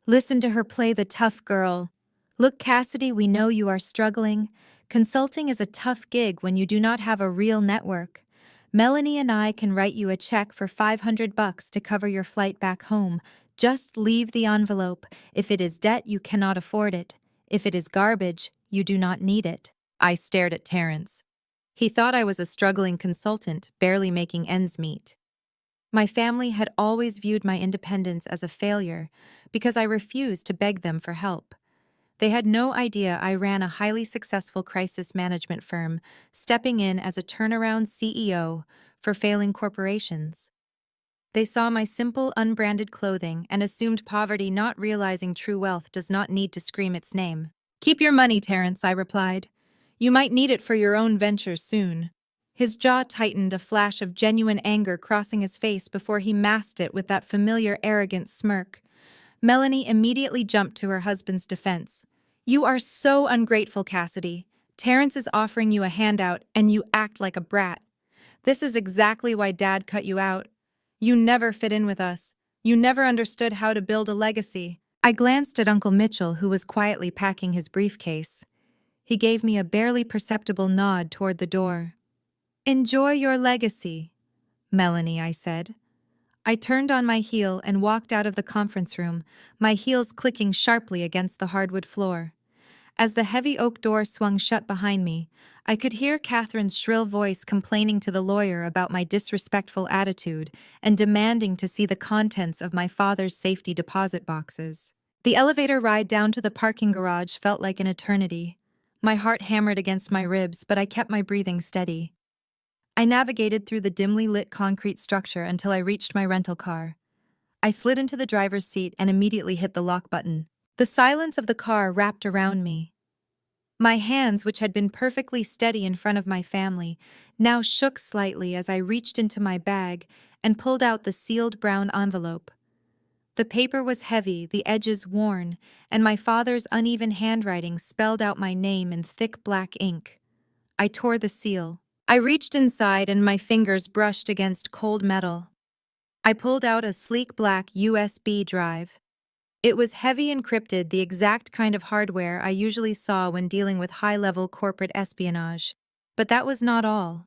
"Listen to her play the tough girl. Look, Cassidy, we know you are struggling. Consulting is a tough gig when you do not have a real network. Melanie and I can write you a check for $500 to cover your flight back home. Just leave the envelope. If it is debt, you cannot afford it. If it is garbage, you do not need it." I stared at Terrence. He thought I was a struggling consultant, barely making ends meet. My family had always viewed my independence as a failure because I refused to beg them for help. They had no idea I ran a highly successful crisis management firm, stepping in as a turnaround CEO for failing corporations. They saw my simple, unbranded clothing and assumed poverty, not realizing true wealth does not need to scream its name. "Keep your money, Terrence," I replied. "You might need it for your own ventures soon." His jaw tightened, a flash of genuine anger crossing his face before he masked it with that familiar, arrogant smirk. Melanie immediately jumped to her husband's defense. "You are so ungrateful, Cassidy. Terrence is offering you a handout, and you act like a brat. This is exactly why Dad cut you out. You never fit in with us. You never understood how to build a legacy." I glanced at Uncle Mitchell, who was quietly packing his briefcase. He gave me a barely perceptible nod toward the door. "Enjoy your legacy, Melanie," I said. I turned on my heel and walked out of the conference room, my heels clicking sharply against the hardwood floor. As the heavy oak door swung shut behind me, I could hear Catherine's shrill voice complaining to the lawyer about my disrespectful attitude and demanding to see the contents of my father's safety deposit boxes. The elevator ride down to the parking garage felt like an eternity. My heart hammered against my ribs, but I kept my breathing steady. I navigated through the dimly lit concrete structure until I reached my rental car. I slid into the driver's seat and immediately hit the lock button. The silence of the car wrapped around me. My hands, which had been perfectly steady in front of my family, now shook slightly as I reached into my bag and pulled out the sealed brown envelope. The paper was heavy, the edges worn, and my father's uneven handwriting spelled out my name in thick black ink. I tore the seal. I reached inside and my fingers brushed against cold metal. I pulled out a sleek black USB drive. It was heavy encrypted, the exact kind of hardware I usually saw when dealing with high-level corporate espionage. But that was not all.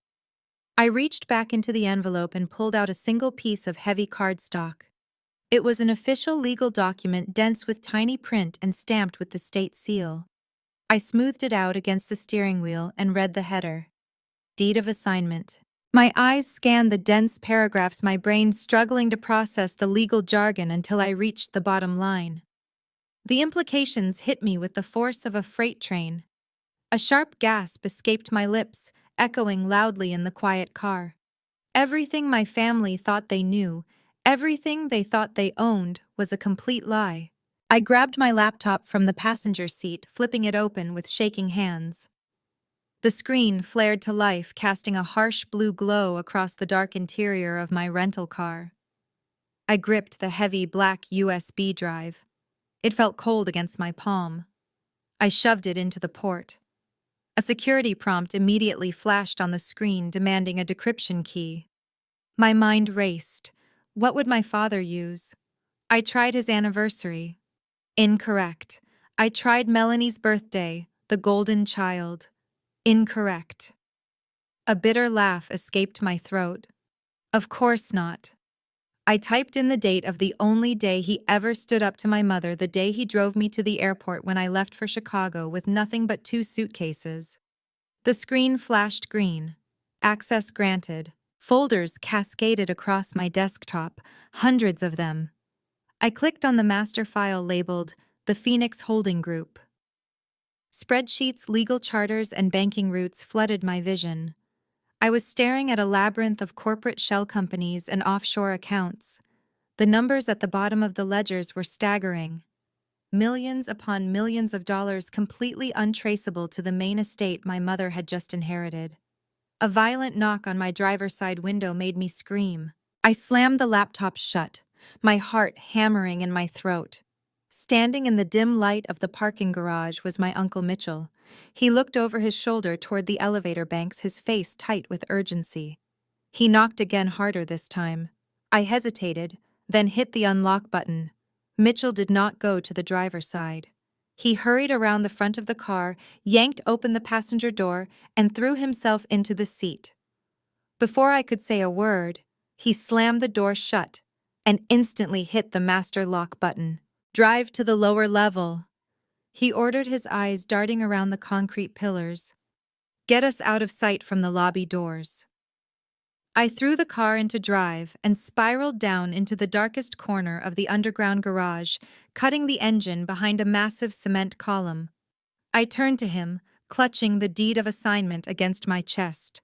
I reached back into the envelope and pulled out a single piece of heavy cardstock. It was an official legal document dense with tiny print and stamped with the state seal. I smoothed it out against the steering wheel and read the header. Deed of assignment. My eyes scanned the dense paragraphs, my brain struggling to process the legal jargon until I reached the bottom line. The implications hit me with the force of a freight train. A sharp gasp escaped my lips, echoing loudly in the quiet car. Everything my family thought they knew, everything they thought they owned, was a complete lie. I grabbed my laptop from the passenger seat, flipping it open with shaking hands. The screen flared to life, casting a harsh blue glow across the dark interior of my rental car. I gripped the heavy black USB drive. It felt cold against my palm. I shoved it into the port. A security prompt immediately flashed on the screen demanding a decryption key. My mind raced. What would my father use? I tried his anniversary. Incorrect. I tried Melanie's birthday, the golden child. Incorrect. A bitter laugh escaped my throat. Of course not. I typed in the date of the only day he ever stood up to my mother, the day he drove me to the airport when I left for Chicago with nothing but 2 suitcases. The screen flashed green. Access granted. Folders cascaded across my desktop, hundreds of them. I clicked on the master file labeled The Phoenix Holding Group. Spreadsheets, legal charters, and banking routes flooded my vision. I was staring at a labyrinth of corporate shell companies and offshore accounts. The numbers at the bottom of the ledgers were staggering. Millions upon millions of dollars completely untraceable to the main estate my mother had just inherited. A violent knock on my driver's side window made me scream. I slammed the laptop shut, my heart hammering in my throat. Standing in the dim light of the parking garage was my Uncle Mitchell. He looked over his shoulder toward the elevator banks, his face tight with urgency. He knocked again, harder this time. I hesitated, then hit the unlock button. Mitchell did not go to the driver's side. He hurried around the front of the car, yanked open the passenger door, and threw himself into the seat. Before I could say a word, he slammed the door shut and instantly hit the master lock button. Drive to the lower level, he ordered, his eyes darting around the concrete pillars. Get us out of sight from the lobby doors. I threw the car into drive and spiraled down into the darkest corner of the underground garage, cutting the engine behind a massive cement column. I turned to him, clutching the deed of assignment against my chest.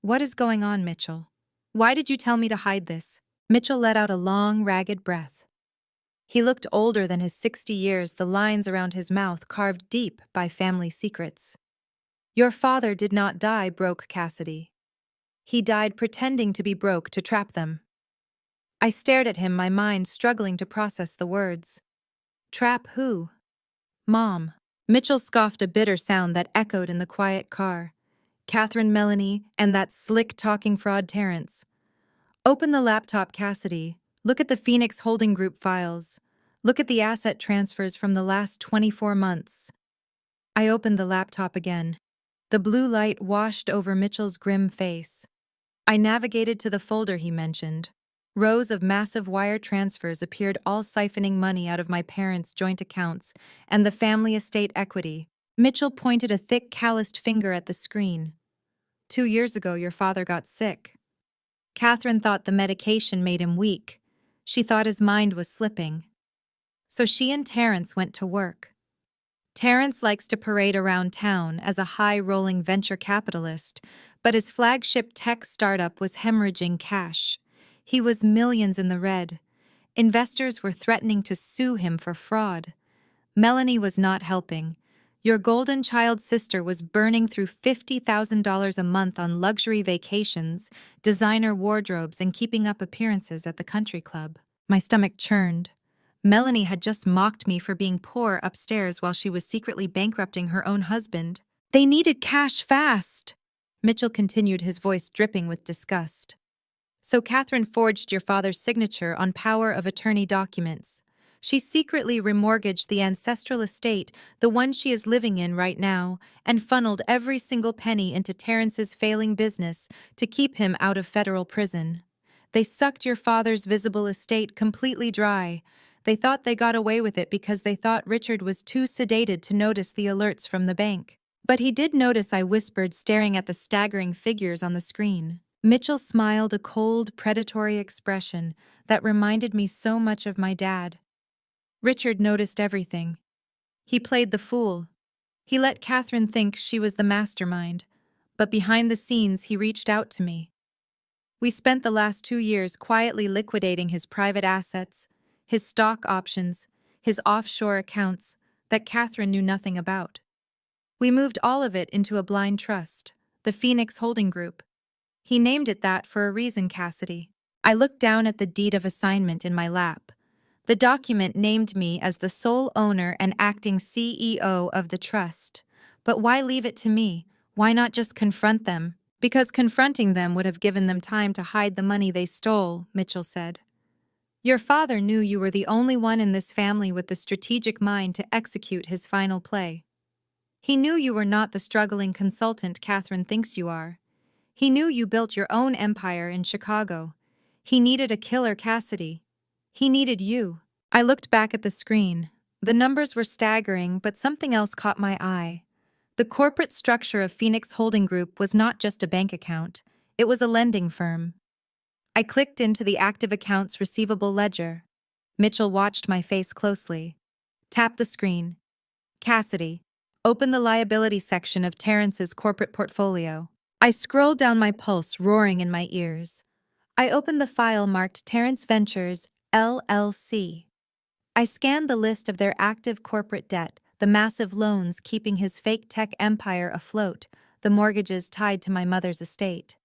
What is going on, Mitchell? Why did you tell me to hide this? Mitchell let out a long, ragged breath. He looked older than his 60 years, the lines around his mouth carved deep by family secrets. Your father did not die broke, Cassidy. He died pretending to be broke to trap them. I stared at him, my mind struggling to process the words. Trap who? Mom. Mitchell scoffed, a bitter sound that echoed in the quiet car. Catherine, Melanie, and that slick-talking fraud Terrence. Open the laptop, Cassidy. Look at the Phoenix Holding Group files. Look at the asset transfers from the last 24 months. I opened the laptop again. The blue light washed over Mitchell's grim face. I navigated to the folder he mentioned. Rows of massive wire transfers appeared, all siphoning money out of my parents' joint accounts and the family estate equity. Mitchell pointed a thick, calloused finger at the screen. 2 years ago, your father got sick. Catherine thought the medication made him weak. She thought his mind was slipping. So she and Terrence went to work. Terrence likes to parade around town as a high-rolling venture capitalist, but his flagship tech startup was hemorrhaging cash. He was millions in the red. Investors were threatening to sue him for fraud. Melanie was not helping. Your golden child sister was burning through $50,000 a month on luxury vacations, designer wardrobes, and keeping up appearances at the country club. My stomach churned. Melanie had just mocked me for being poor upstairs while she was secretly bankrupting her own husband. They needed cash fast, Mitchell continued, his voice dripping with disgust. So Catherine forged your father's signature on power of attorney documents. She secretly remortgaged the ancestral estate, the one she is living in right now, and funneled every single penny into Terrence's failing business to keep him out of federal prison. They sucked your father's visible estate completely dry. They thought they got away with it because they thought Richard was too sedated to notice the alerts from the bank. But he did notice, I whispered, staring at the staggering figures on the screen. Mitchell smiled, a cold, predatory expression that reminded me so much of my dad. Richard noticed everything. He played the fool. He let Catherine think she was the mastermind, but behind the scenes he reached out to me. We spent the last 2 years quietly liquidating his private assets, his stock options, his offshore accounts that Catherine knew nothing about. We moved all of it into a blind trust, the Phoenix Holding Group. He named it that for a reason, Cassidy. I looked down at the deed of assignment in my lap. The document named me as the sole owner and acting CEO of the trust. But why leave it to me? Why not just confront them? Because confronting them would have given them time to hide the money they stole, Mitchell said. Your father knew you were the only one in this family with the strategic mind to execute his final play. He knew you were not the struggling consultant Catherine thinks you are. He knew you built your own empire in Chicago. He needed a killer Cassidy. He needed you. I looked back at the screen. The numbers were staggering, but something else caught my eye. The corporate structure of Phoenix Holding Group was not just a bank account, it was a lending firm. I clicked into the active accounts receivable ledger. Mitchell watched my face closely. Tap the screen. Cassidy, open the liability section of Terrence's corporate portfolio. I scrolled down, my pulse roaring in my ears. I opened the file marked Terrence Ventures, LLC. I scanned the list of their active corporate debt, the massive loans keeping his fake tech empire afloat, the mortgages tied to my mother's estate.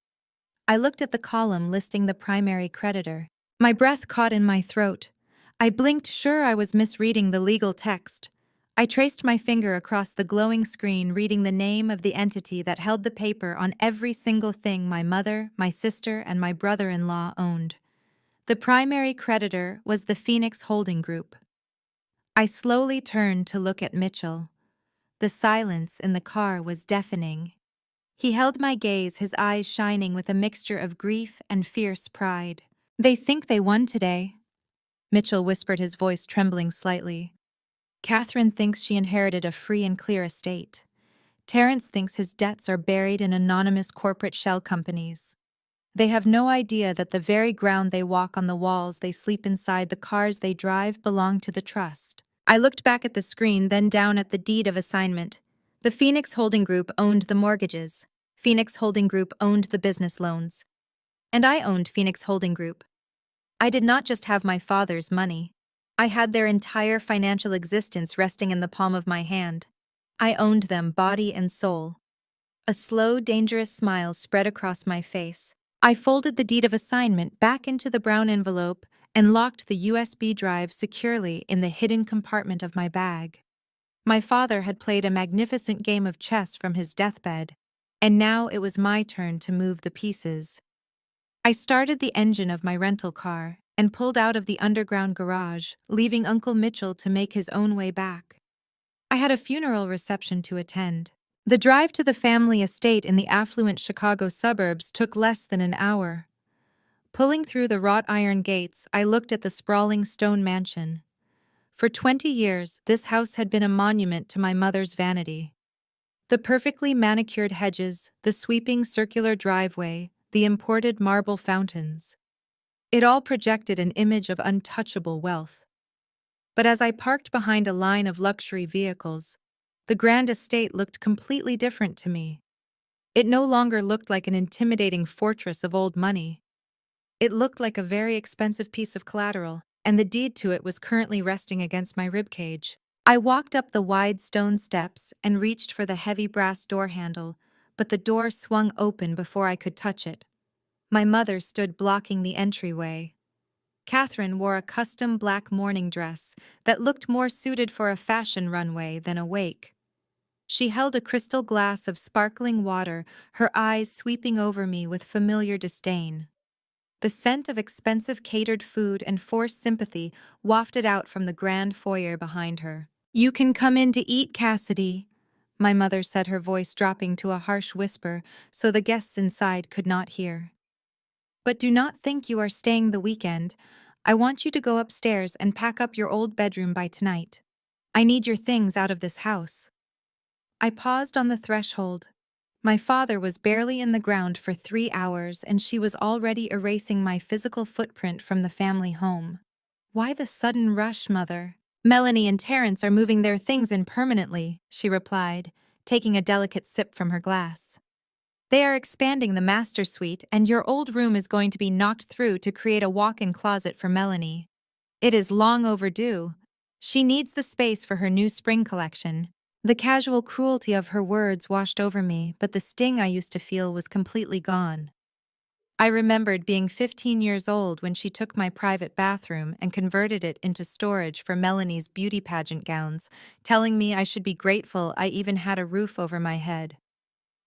I looked at the column listing the primary creditor. My breath caught in my throat. I blinked, sure I was misreading the legal text. I traced my finger across the glowing screen, reading the name of the entity that held the paper on every single thing my mother, my sister, and my brother-in-law owned. The primary creditor was the Phoenix Holding Group. I slowly turned to look at Mitchell. The silence in the car was deafening. He held my gaze, his eyes shining with a mixture of grief and fierce pride. They think they won today, Mitchell whispered, his voice trembling slightly. Catherine thinks she inherited a free and clear estate. Terrence thinks his debts are buried in anonymous corporate shell companies. They have no idea that the very ground they walk on, the walls they sleep inside, the cars they drive belong to the trust. I looked back at the screen, then down at the deed of assignment. The Phoenix Holding Group owned the mortgages. Phoenix Holding Group owned the business loans. And I owned Phoenix Holding Group. I did not just have my father's money. I had their entire financial existence resting in the palm of my hand. I owned them body and soul. A slow, dangerous smile spread across my face. I folded the deed of assignment back into the brown envelope and locked the USB drive securely in the hidden compartment of my bag. My father had played a magnificent game of chess from his deathbed, and now it was my turn to move the pieces. I started the engine of my rental car and pulled out of the underground garage, leaving Uncle Mitchell to make his own way back. I had a funeral reception to attend. The drive to the family estate in the affluent Chicago suburbs took less than an hour. Pulling through the wrought iron gates, I looked at the sprawling stone mansion. For 20 years, this house had been a monument to my mother's vanity. The perfectly manicured hedges, the sweeping circular driveway, the imported marble fountains. It all projected an image of untouchable wealth. But as I parked behind a line of luxury vehicles, the grand estate looked completely different to me. It no longer looked like an intimidating fortress of old money. It looked like a very expensive piece of collateral, and the deed to it was currently resting against my ribcage. I walked up the wide stone steps and reached for the heavy brass door handle, but the door swung open before I could touch it. My mother stood blocking the entryway. Catherine wore a custom black morning dress that looked more suited for a fashion runway than a wake. She held a crystal glass of sparkling water, her eyes sweeping over me with familiar disdain. The scent of expensive catered food and forced sympathy wafted out from the grand foyer behind her. "You can come in to eat, Cassidy," my mother said, her voice dropping to a harsh whisper so the guests inside could not hear. "But do not think you are staying the weekend. I want you to go upstairs and pack up your old bedroom by tonight. I need your things out of this house." I paused on the threshold. My father was barely in the ground for 3 hours, and she was already erasing my physical footprint from the family home. "Why the sudden rush, Mother?" "Melanie and Terrence are moving their things in permanently," she replied, taking a delicate sip from her glass. "They are expanding the master suite, and your old room is going to be knocked through to create a walk-in closet for Melanie. It is long overdue. She needs the space for her new spring collection." The casual cruelty of her words washed over me, but the sting I used to feel was completely gone. I remembered being 15 years old when she took my private bathroom and converted it into storage for Melanie's beauty pageant gowns, telling me I should be grateful I even had a roof over my head.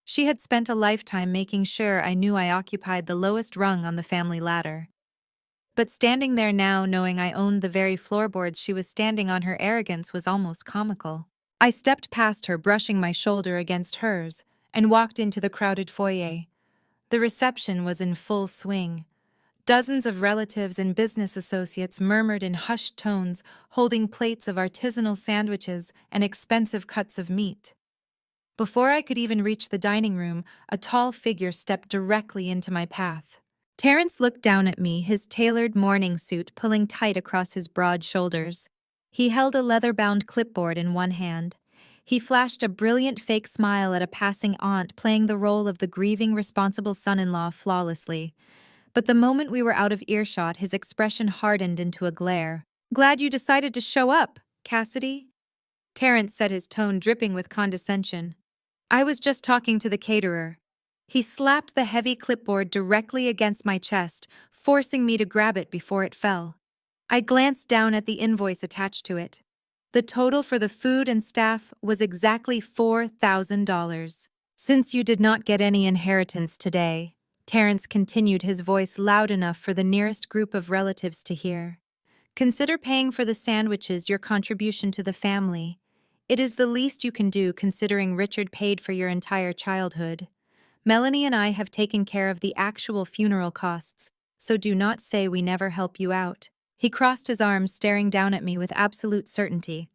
She had spent a lifetime making sure I knew I occupied the lowest rung on the family ladder. But standing there now knowing I owned the very floorboards she was standing on, her arrogance was almost comical. I stepped past her, brushing my shoulder against hers, and walked into the crowded foyer. The reception was in full swing. Dozens of relatives and business associates murmured in hushed tones, holding plates of artisanal sandwiches and expensive cuts of meat. Before I could even reach the dining room, a tall figure stepped directly into my path. Terrence looked down at me, his tailored morning suit pulling tight across his broad shoulders. He held a leather-bound clipboard in one hand. He flashed a brilliant fake smile at a passing aunt, playing the role of the grieving, responsible son-in-law flawlessly. But the moment we were out of earshot, his expression hardened into a glare. "Glad you decided to show up, Cassidy," Terrence said, his tone dripping with condescension. "I was just talking to the caterer." He slapped the heavy clipboard directly against my chest, forcing me to grab it before it fell. I glanced down at the invoice attached to it. The total for the food and staff was exactly $4,000. "Since you did not get any inheritance today," Terrence continued, his voice loud enough for the nearest group of relatives to hear, "consider paying for the sandwiches, your contribution to the family. It is the least you can do considering Richard paid for your entire childhood. Melanie and I have taken care of the actual funeral costs, so do not say we never help you out." He crossed his arms, staring down at me with absolute certainty.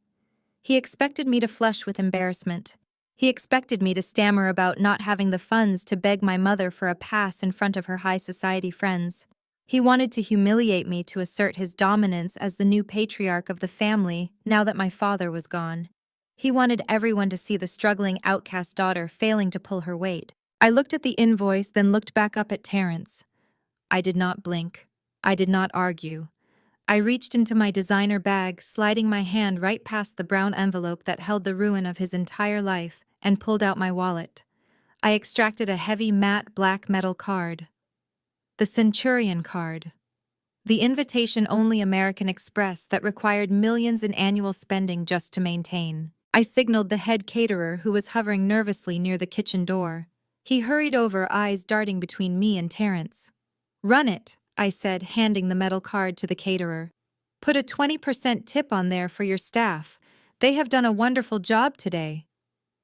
He expected me to flush with embarrassment. He expected me to stammer about not having the funds to beg my mother for a pass in front of her high society friends. He wanted to humiliate me to assert his dominance as the new patriarch of the family now that my father was gone. He wanted everyone to see the struggling outcast daughter failing to pull her weight. I looked at the invoice, then looked back up at Terrence. I did not blink. I did not argue. I reached into my designer bag, sliding my hand right past the brown envelope that held the ruin of his entire life, and pulled out my wallet. I extracted a heavy matte black metal card. The Centurion card. The invitation-only American Express that required millions in annual spending just to maintain. I signaled the head caterer, who was hovering nervously near the kitchen door. He hurried over, eyes darting between me and Terrence. "Run it," I said, handing the metal card to the caterer. "Put a 20% tip on there for your staff. They have done a wonderful job today."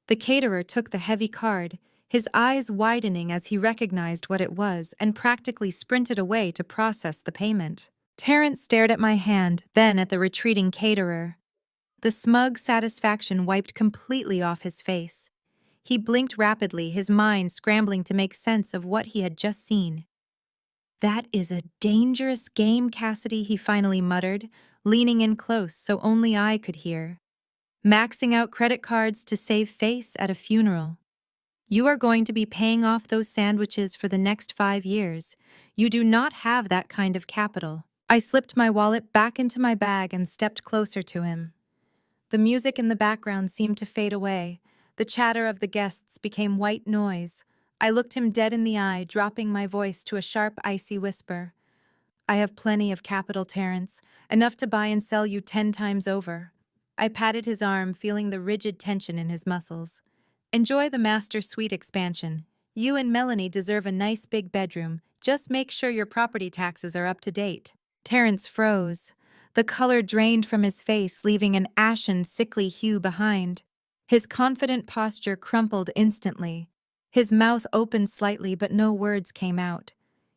The caterer took the heavy card, his eyes widening as he recognized what it was, and practically sprinted away to process the payment. Terrence stared at my hand, then at the retreating caterer. The smug satisfaction wiped completely off his face. He blinked rapidly, his mind scrambling to make sense of what he had just seen. "That is a dangerous game, Cassidy," he finally muttered, leaning in close so only I could hear. "Maxing out credit cards to save face at a funeral. You are going to be paying off those sandwiches for the next 5 years. You do not have that kind of capital." I slipped my wallet back into my bag and stepped closer to him. The music in the background seemed to fade away. The chatter of the guests became white noise. I looked him dead in the eye, dropping my voice to a sharp, icy whisper. "I have plenty of capital, Terrence, enough to buy and sell you 10 times over." I patted his arm, feeling the rigid tension in his muscles. "Enjoy the master suite expansion. You and Melanie deserve a nice big bedroom. Just make sure your property taxes are up to date." Terrence froze. The color drained from his face, leaving an ashen, sickly hue behind. His confident posture crumpled instantly. His mouth opened slightly, but no words came out.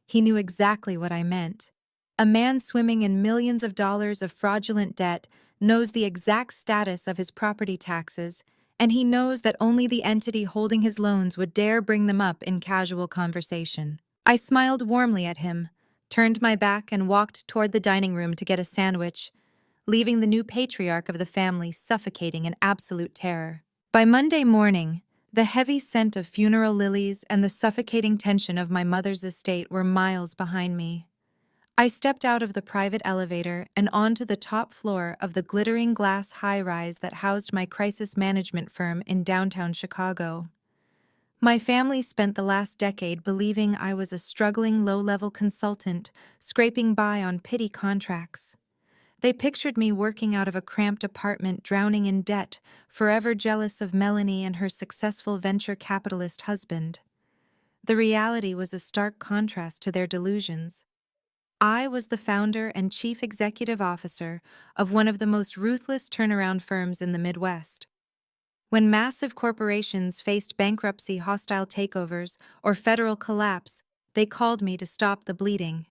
He knew exactly what I meant. A man swimming in millions of dollars of fraudulent debt knows the exact status of his property taxes, and he knows that only the entity holding his loans would dare bring them up in casual conversation. I smiled warmly at him, turned my back, and walked toward the dining room to get a sandwich, leaving the new patriarch of the family suffocating in absolute terror. By Monday morning, the heavy scent of funeral lilies and the suffocating tension of my mother's estate were miles behind me. I stepped out of the private elevator and onto the top floor of the glittering glass high-rise that housed my crisis management firm in downtown Chicago. My family spent the last decade believing I was a struggling low-level consultant, scraping by on petty contracts. They pictured me working out of a cramped apartment, drowning in debt, forever jealous of Melanie and her successful venture capitalist husband. The reality was a stark contrast to their delusions. I was the founder and chief executive officer of one of the most ruthless turnaround firms in the Midwest. When massive corporations faced bankruptcy, hostile takeovers, or federal collapse, they called me to stop the bleeding.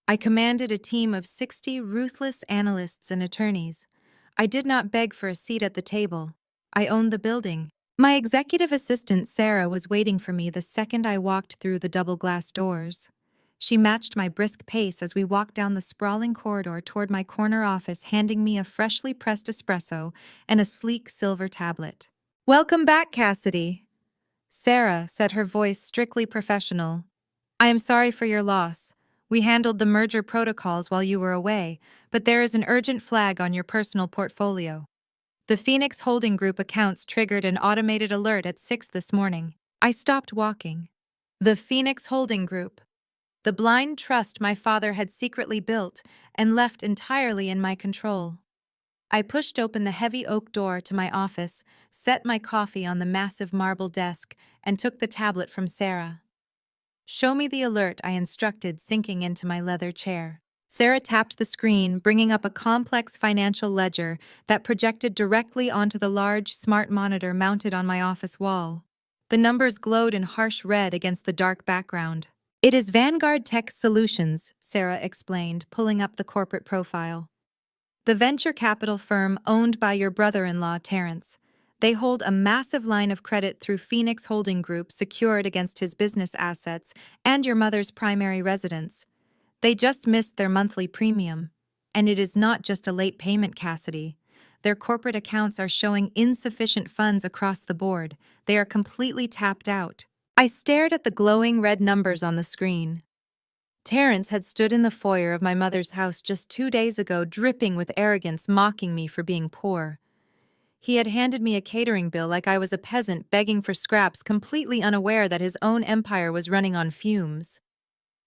I commanded a team of 60 ruthless analysts and attorneys. I did not beg for a seat at the table. I owned the building. My executive assistant, Sarah, was waiting for me the second I walked through the double-glass doors. She matched my brisk pace as we walked down the sprawling corridor toward my corner office, handing me a freshly pressed espresso and a sleek silver tablet. "Welcome back, Cassidy," Sarah said, her voice strictly professional. "I am sorry for your loss. We handled the merger protocols while you were away, but there is an urgent flag on your personal portfolio. The Phoenix Holding Group accounts triggered an automated alert at 6 this morning." I stopped walking. The Phoenix Holding Group. The blind trust my father had secretly built and left entirely in my control. I pushed open the heavy oak door to my office, set my coffee on the massive marble desk, and took the tablet from Sarah. "Show me the alert," I instructed, sinking into my leather chair. Sarah tapped the screen, bringing up a complex financial ledger that projected directly onto the large, smart monitor mounted on my office wall. The numbers glowed in harsh red against the dark background. "It is Vanguard Tech Solutions," Sarah explained, pulling up the corporate profile. "The venture capital firm owned by your brother-in-law, Terrence. They hold a massive line of credit through Phoenix Holding Group secured against his business assets and your mother's primary residence. They just missed their monthly premium. And it is not just a late payment, Cassidy. Their corporate accounts are showing insufficient funds across the board. They are completely tapped out." I stared at the glowing red numbers on the screen. Terrence had stood in the foyer of my mother's house just 2 days ago, dripping with arrogance, mocking me for being poor. He had handed me a catering bill like I was a peasant begging for scraps, completely unaware that his own empire was running on fumes.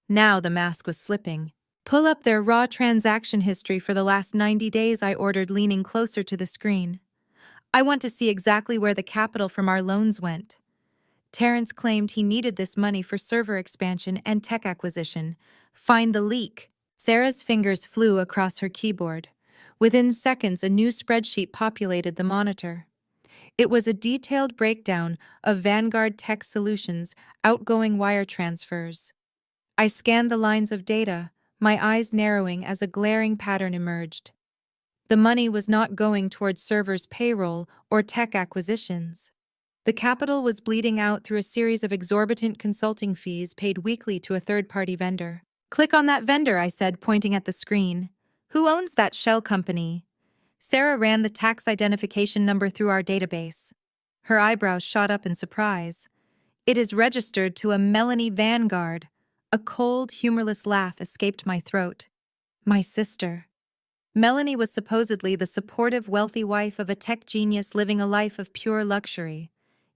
Now the mask was slipping. "Pull up their raw transaction history for the last 90 days, I ordered, leaning closer to the screen. "I want to see exactly where the capital from our loans went." Terrence claimed he needed this money for server expansion and tech acquisition. "Find the leak." Sarah's fingers flew across her keyboard. Within seconds, a new spreadsheet populated the monitor. It was a detailed breakdown of Vanguard Tech Solutions' outgoing wire transfers. I scanned the lines of data, my eyes narrowing as a glaring pattern emerged. The money was not going towards servers' payroll or tech acquisitions. The capital was bleeding out through a series of exorbitant consulting fees paid weekly to a third-party vendor. "Click on that vendor," I said, pointing at the screen. "Who owns that shell company?" Sarah ran the tax identification number through our database. Her eyebrows shot up in surprise. "It is registered to a Melanie Vanguard." A cold, humorless laugh escaped my throat. "My sister." Melanie was supposedly the supportive, wealthy wife of a tech genius living a life of pure luxury.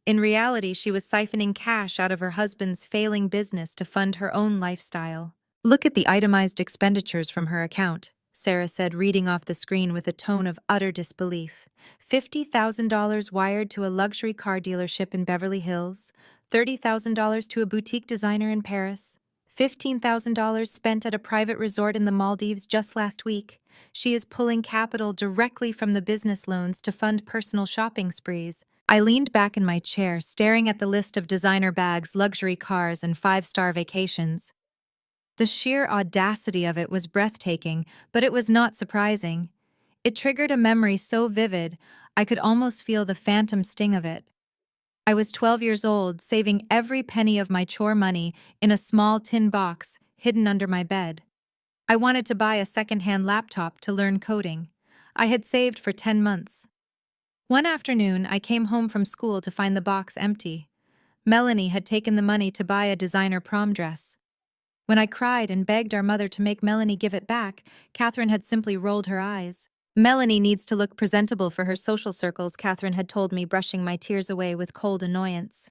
In reality, she was siphoning cash out of her husband's failing business to fund her own lifestyle. "Look at the itemized expenditures from her account," Sarah said, reading off the screen with a tone of utter disbelief. $50,000 wired to a luxury car dealership in Beverly Hills, $30,000 to a boutique designer in Paris, $15,000 spent at a private resort in the Maldives just last week. She is pulling capital directly from the business loans to fund personal shopping sprees. I leaned back in my chair, staring at the list of designer bags, luxury cars, and five-star vacations. The sheer audacity of it was breathtaking, but it was not surprising. It triggered a memory so vivid, I could almost feel the phantom sting of it. I was 12 years old, saving every penny of my chore money in a small tin box hidden under my bed. I wanted to buy a second-hand laptop to learn coding. I had saved for 10 months. One afternoon, I came home from school to find the box empty. Melanie had taken the money to buy a designer prom dress. When I cried and begged our mother to make Melanie give it back, Catherine had simply rolled her eyes. "Melanie needs to look presentable for her social circles," Catherine had told me, brushing my tears away with cold annoyance.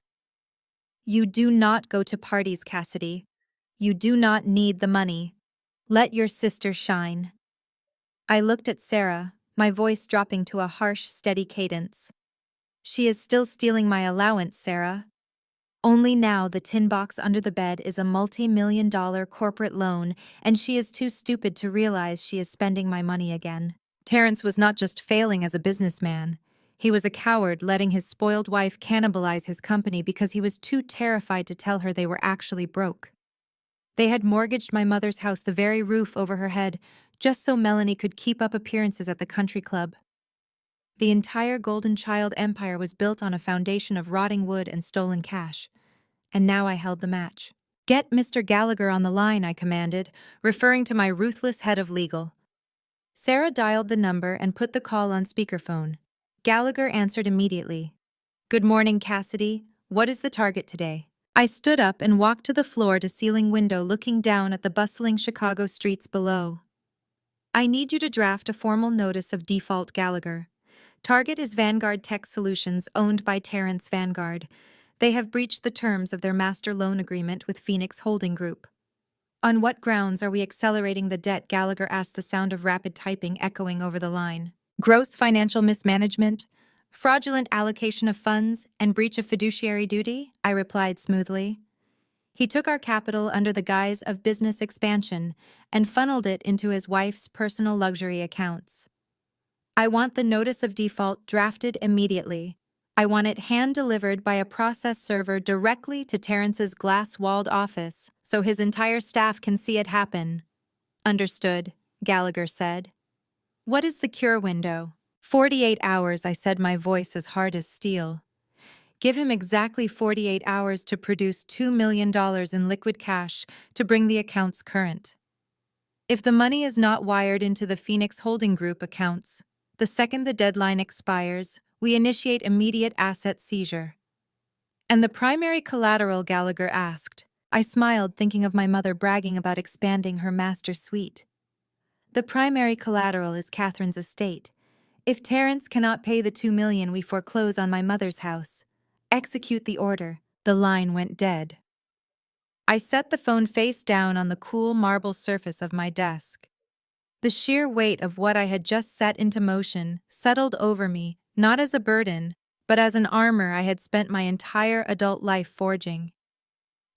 You do not go to parties, Cassidy. You do not need the money. Let your sister shine. I looked at Sarah, my voice dropping to a harsh, steady cadence. She is still stealing my allowance, Sarah. Only now the tin box under the bed is a multi-million-dollar corporate loan, and she is too stupid to realize she is spending my money again. Terrence was not just failing as a businessman. He was a coward, letting his spoiled wife cannibalize his company because he was too terrified to tell her they were actually broke. They had mortgaged my mother's house, the very roof over her head, just so Melanie could keep up appearances at the country club. The entire Golden Child empire was built on a foundation of rotting wood and stolen cash. And now I held the match. "Get Mr. Gallagher on the line," I commanded, referring to my ruthless head of legal. Sarah dialed the number and put the call on speakerphone. Gallagher answered immediately. "Good morning, Cassidy. What is the target today?" I stood up and walked to the floor-to-ceiling window looking down at the bustling Chicago streets below. "I need you to draft a formal notice of default, Gallagher. Target is Vanguard Tech Solutions, owned by Terrence Vanguard. They have breached the terms of their master loan agreement with Phoenix Holding Group." "On what grounds are we accelerating the debt?" Gallagher asked, the sound of rapid typing echoing over the line. "Gross financial mismanagement, fraudulent allocation of funds, and breach of fiduciary duty," I replied smoothly. "He took our capital under the guise of business expansion and funneled it into his wife's personal luxury accounts. I want the notice of default drafted immediately. I want it hand-delivered by a process server directly to Terrence's glass-walled office so his entire staff can see it happen." "Understood," Gallagher said. "What is the cure window?" 48 hours, I said, my voice as hard as steel. "Give him exactly 48 hours to produce $2 million in liquid cash to bring the accounts current. If the money is not wired into the Phoenix Holding Group accounts, the second the deadline expires, we initiate immediate asset seizure." "And the primary collateral?" Gallagher asked. I smiled, thinking of my mother bragging about expanding her master suite. "The primary collateral is Catherine's estate. If Terrence cannot pay the $2 million, we foreclose on my mother's house. Execute the order." The line went dead. I set the phone face down on the cool marble surface of my desk. The sheer weight of what I had just set into motion settled over me, not as a burden, but as an armor I had spent my entire adult life forging.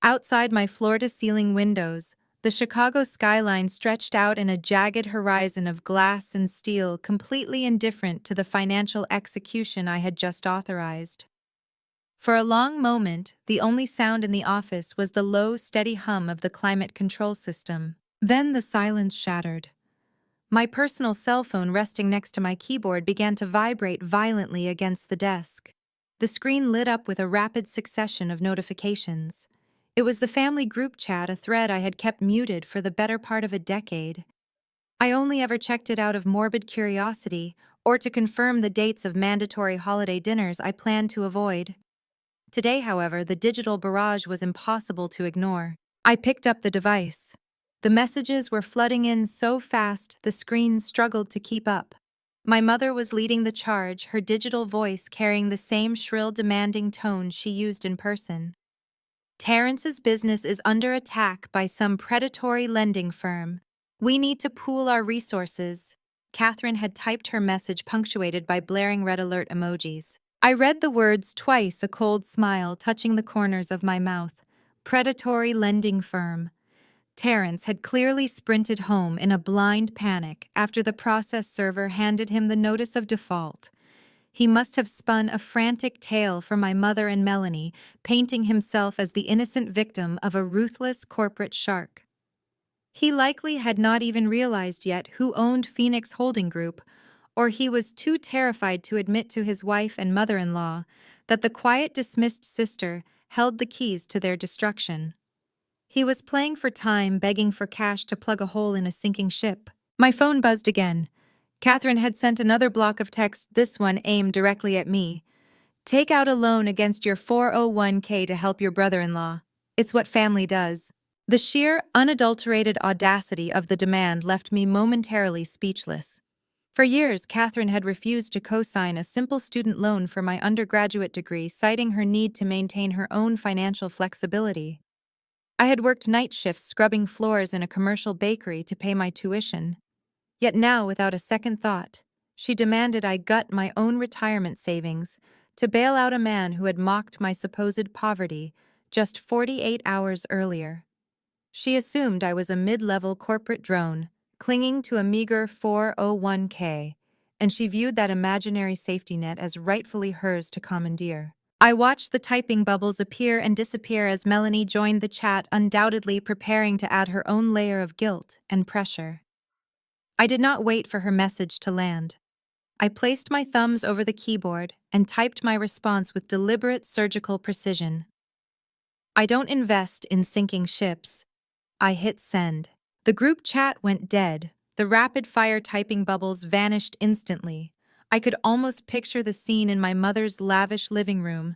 Outside my floor-to-ceiling windows, the Chicago skyline stretched out in a jagged horizon of glass and steel, completely indifferent to the financial execution I had just authorized. For a long moment, the only sound in the office was the low, steady hum of the climate control system. Then the silence shattered. My personal cell phone resting next to my keyboard began to vibrate violently against the desk. The screen lit up with a rapid succession of notifications. It was the family group chat, a thread I had kept muted for the better part of a decade. I only ever checked it out of morbid curiosity or to confirm the dates of mandatory holiday dinners I planned to avoid. Today, however, the digital barrage was impossible to ignore. I picked up the device. The messages were flooding in so fast the screen struggled to keep up. My mother was leading the charge, her digital voice carrying the same shrill, demanding tone she used in person. "Terrence's business is under attack by some predatory lending firm. We need to pool our resources." Catherine had typed her message, punctuated by blaring red alert emojis. I read the words twice, a cold smile touching the corners of my mouth. Predatory lending firm. Terrence had clearly sprinted home in a blind panic after the process server handed him the notice of default. He must have spun a frantic tale for my mother and Melanie, painting himself as the innocent victim of a ruthless corporate shark. He likely had not even realized yet who owned Phoenix Holding Group, or he was too terrified to admit to his wife and mother-in-law that the quiet, dismissed sister held the keys to their destruction. He was playing for time, begging for cash to plug a hole in a sinking ship. My phone buzzed again. Catherine had sent another block of texts, this one aimed directly at me. "Take out a loan against your 401k to help your brother-in-law. It's what family does." The sheer, unadulterated audacity of the demand left me momentarily speechless. For years, Catherine had refused to co-sign a simple student loan for my undergraduate degree, citing her need to maintain her own financial flexibility. I had worked night shifts scrubbing floors in a commercial bakery to pay my tuition. Yet now, without a second thought, she demanded I gut my own retirement savings to bail out a man who had mocked my supposed poverty just 48 hours earlier. She assumed I was a mid-level corporate drone, clinging to a meager 401k, and she viewed that imaginary safety net as rightfully hers to commandeer. I watched the typing bubbles appear and disappear as Melanie joined the chat, undoubtedly preparing to add her own layer of guilt and pressure. I did not wait for her message to land. I placed my thumbs over the keyboard and typed my response with deliberate surgical precision. I don't invest in sinking ships. I hit send. The group chat went dead. The rapid-fire typing bubbles vanished instantly. I could almost picture the scene in my mother's lavish living room.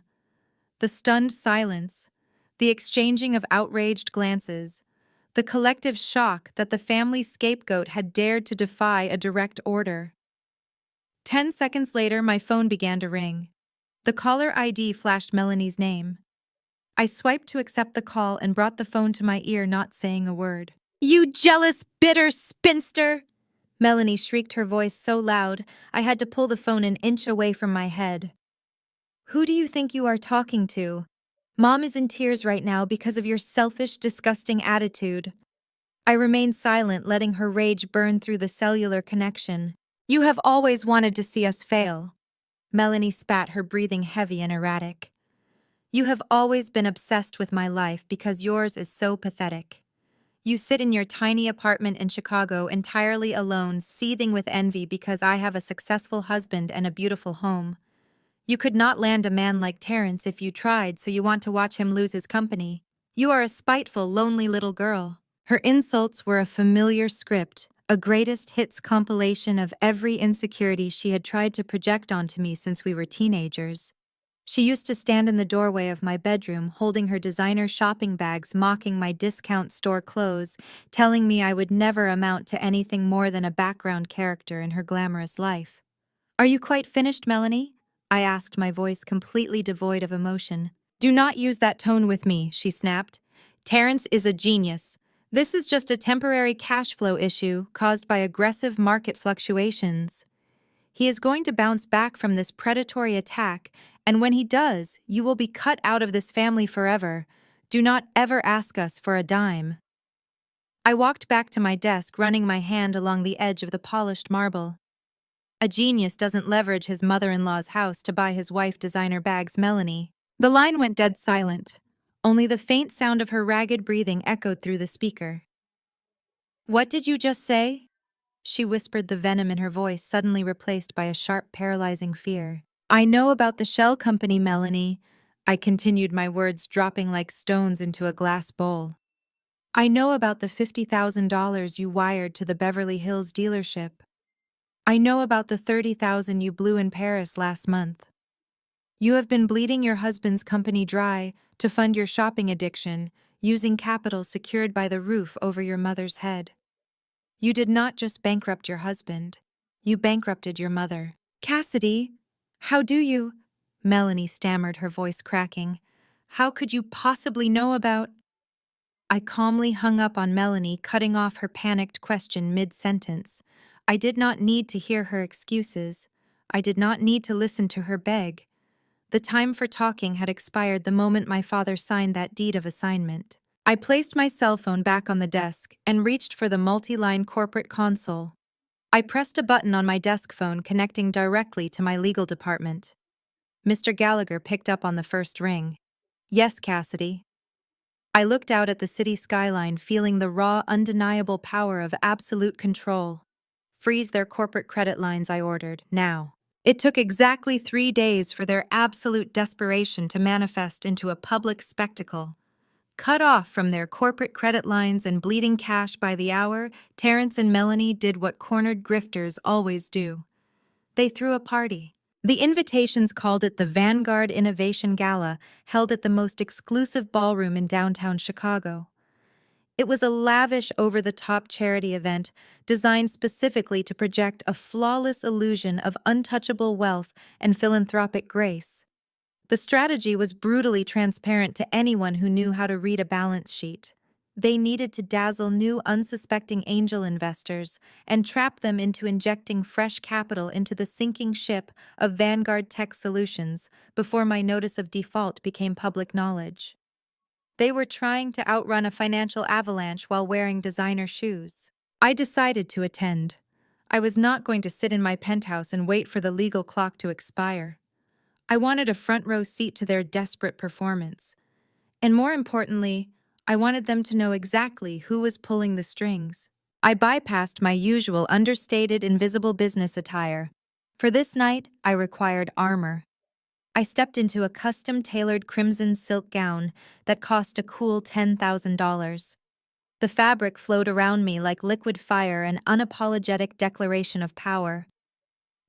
The stunned silence, the exchanging of outraged glances, the collective shock that the family scapegoat had dared to defy a direct order. 10 seconds later, my phone began to ring. The caller ID flashed Melanie's name. I swiped to accept the call and brought the phone to my ear, not saying a word. "You jealous, bitter spinster!" Melanie shrieked, her voice so loud I had to pull the phone an inch away from my head. "Who do you think you are talking to? Mom is in tears right now because of your selfish, disgusting attitude." I remained silent, letting her rage burn through the cellular connection. "You have always wanted to see us fail." Melanie spat, her breathing heavy and erratic. "You have always been obsessed with my life because yours is so pathetic. You sit in your tiny apartment in Chicago entirely alone, seething with envy because I have a successful husband and a beautiful home. You could not land a man like Terrence if you tried, so you want to watch him lose his company. You are a spiteful, lonely little girl." Her insults were a familiar script, a greatest hits compilation of every insecurity she had tried to project onto me since we were teenagers. She used to stand in the doorway of my bedroom, holding her designer shopping bags, mocking my discount store clothes, telling me I would never amount to anything more than a background character in her glamorous life. "Are you quite finished, Melanie?" I asked, my voice completely devoid of emotion. "Do not use that tone with me," she snapped. "Terrence is a genius. This is just a temporary cash flow issue caused by aggressive market fluctuations. He is going to bounce back from this predatory attack, and when he does, you will be cut out of this family forever. Do not ever ask us for a dime." I walked back to my desk, running my hand along the edge of the polished marble. "A genius doesn't leverage his mother-in-law's house to buy his wife designer bags, Melanie." The line went dead silent. Only the faint sound of her ragged breathing echoed through the speaker. "What did you just say?" She whispered, the venom in her voice suddenly replaced by a sharp, paralyzing fear. "I know about the shell company, Melanie." I continued, my words dropping like stones into a glass bowl. "I know about the $50,000 you wired to the Beverly Hills dealership. I know about the $30,000 you blew in Paris last month. You have been bleeding your husband's company dry to fund your shopping addiction, using capital secured by the roof over your mother's head. You did not just bankrupt your husband, you bankrupted your mother." "Cassidy, how do you?" Melanie stammered, her voice cracking. "How could you possibly know about—" I calmly hung up on Melanie, cutting off her panicked question mid-sentence. I did not need to hear her excuses. I did not need to listen to her beg. The time for talking had expired the moment my father signed that deed of assignment. I placed my cell phone back on the desk and reached for the multi-line corporate console. I pressed a button on my desk phone, connecting directly to my legal department. Mr. Gallagher picked up on the first ring. "Yes, Cassidy." I looked out at the city skyline, feeling the raw, undeniable power of absolute control. "Freeze their corporate credit lines," I ordered, "now." It took exactly 3 days for their absolute desperation to manifest into a public spectacle. Cut off from their corporate credit lines and bleeding cash by the hour, Terrence and Melanie did what cornered grifters always do. They threw a party. The invitations called it the Vanguard Innovation Gala, held at the most exclusive ballroom in downtown Chicago. It was a lavish, over-the-top charity event designed specifically to project a flawless illusion of untouchable wealth and philanthropic grace. The strategy was brutally transparent to anyone who knew how to read a balance sheet. They needed to dazzle new, unsuspecting angel investors and trap them into injecting fresh capital into the sinking ship of Vanguard Tech Solutions before my notice of default became public knowledge. They were trying to outrun a financial avalanche while wearing designer shoes. I decided to attend. I was not going to sit in my penthouse and wait for the legal clock to expire. I wanted a front row seat to their desperate performance. And more importantly, I wanted them to know exactly who was pulling the strings. I bypassed my usual understated invisible business attire. For this night, I required armor. I stepped into a custom-tailored crimson silk gown that cost a cool $10,000. The fabric flowed around me like liquid fire, an unapologetic declaration of power.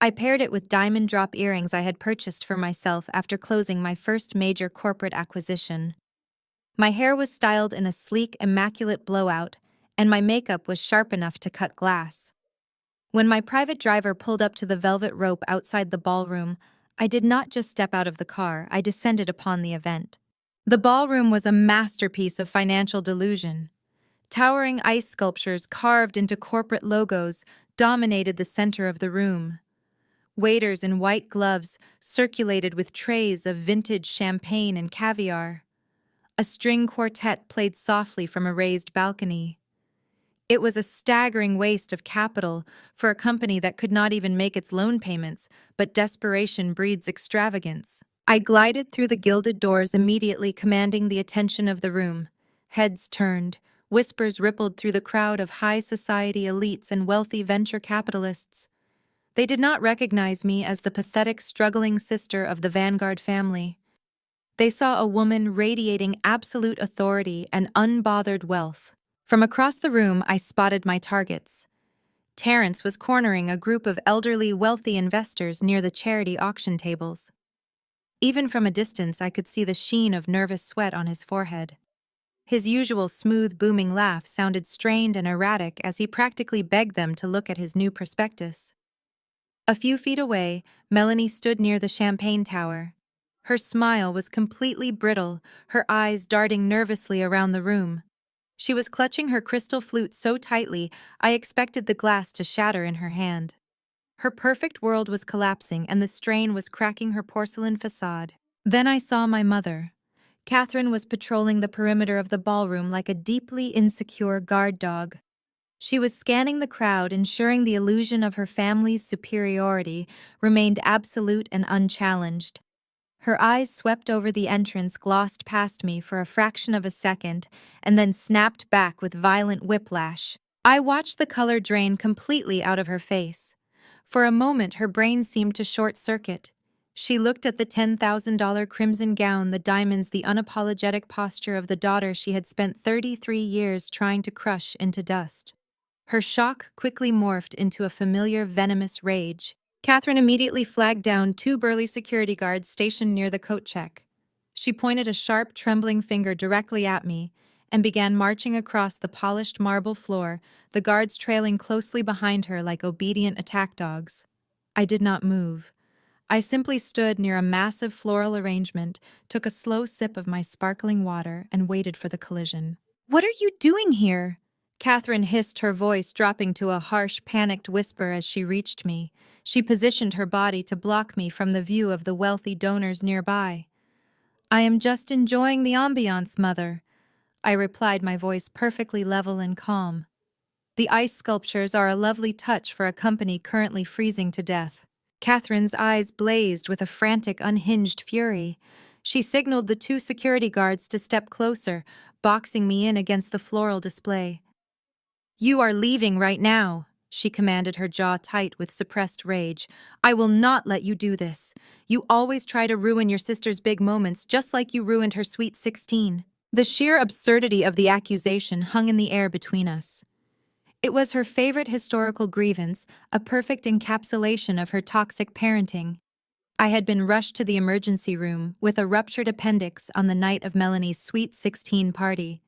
I paired it with diamond drop earrings I had purchased for myself after closing my first major corporate acquisition. My hair was styled in a sleek, immaculate blowout, and my makeup was sharp enough to cut glass. When my private driver pulled up to the velvet rope outside the ballroom, I did not just step out of the car, I descended upon the event. The ballroom was a masterpiece of financial delusion. Towering ice sculptures carved into corporate logos dominated the center of the room. Waiters in white gloves circulated with trays of vintage champagne and caviar. A string quartet played softly from a raised balcony. It was a staggering waste of capital for a company that could not even make its loan payments, but desperation breeds extravagance. I glided through the gilded doors, immediately commanding the attention of the room. Heads turned, whispers rippled through the crowd of high society elites and wealthy venture capitalists. They did not recognize me as the pathetic, struggling sister of the Vanguard family. They saw a woman radiating absolute authority and unbothered wealth. From across the room, I spotted my targets. Terrence was cornering a group of elderly, wealthy investors near the charity auction tables. Even from a distance, I could see the sheen of nervous sweat on his forehead. His usual smooth, booming laugh sounded strained and erratic as he practically begged them to look at his new prospectus. A few feet away, Melanie stood near the champagne tower. Her smile was completely brittle, her eyes darting nervously around the room. She was clutching her crystal flute so tightly, I expected the glass to shatter in her hand. Her perfect world was collapsing, and the strain was cracking her porcelain facade. Then I saw my mother. Catherine was patrolling the perimeter of the ballroom like a deeply insecure guard dog. She was scanning the crowd, ensuring the illusion of her family's superiority remained absolute and unchallenged. Her eyes swept over the entrance, glossed past me for a fraction of a second, and then snapped back with violent whiplash. I watched the color drain completely out of her face. For a moment, her brain seemed to short-circuit. She looked at the $10,000 crimson gown, the diamonds, the unapologetic posture of the daughter she had spent 33 years trying to crush into dust. Her shock quickly morphed into a familiar, venomous rage. Catherine immediately flagged down two burly security guards stationed near the coat check. She pointed a sharp, trembling finger directly at me and began marching across the polished marble floor, the guards trailing closely behind her like obedient attack dogs. I did not move. I simply stood near a massive floral arrangement, took a slow sip of my sparkling water, and waited for the collision. "What are you doing here?" Catherine hissed, her voice dropping to a harsh, panicked whisper as she reached me. She positioned her body to block me from the view of the wealthy donors nearby. "I am just enjoying the ambiance, Mother," I replied, my voice perfectly level and calm. "The ice sculptures are a lovely touch for a company currently freezing to death." Catherine's eyes blazed with a frantic, unhinged fury. She signaled the two security guards to step closer, boxing me in against the floral display. "You are leaving right now," she commanded, her jaw tight with suppressed rage. "I will not let you do this. You always try to ruin your sister's big moments, just like you ruined her sweet 16. The sheer absurdity of the accusation hung in the air between us. It was her favorite historical grievance, a perfect encapsulation of her toxic parenting. I had been rushed to the emergency room with a ruptured appendix on the night of Melanie's sweet 16 party.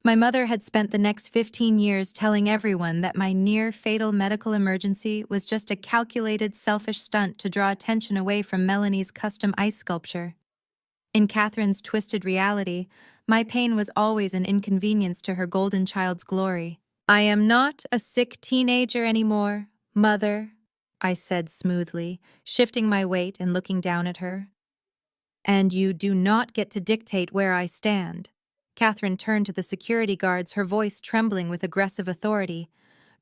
My mother had spent the next 15 years telling everyone that my near-fatal medical emergency was just a calculated, selfish stunt to draw attention away from Melanie's custom ice sculpture. In Catherine's twisted reality, my pain was always an inconvenience to her golden child's glory. "I am not a sick teenager anymore, Mother," I said smoothly, shifting my weight and looking down at her. "And you do not get to dictate where I stand." Catherine turned to the security guards, her voice trembling with aggressive authority.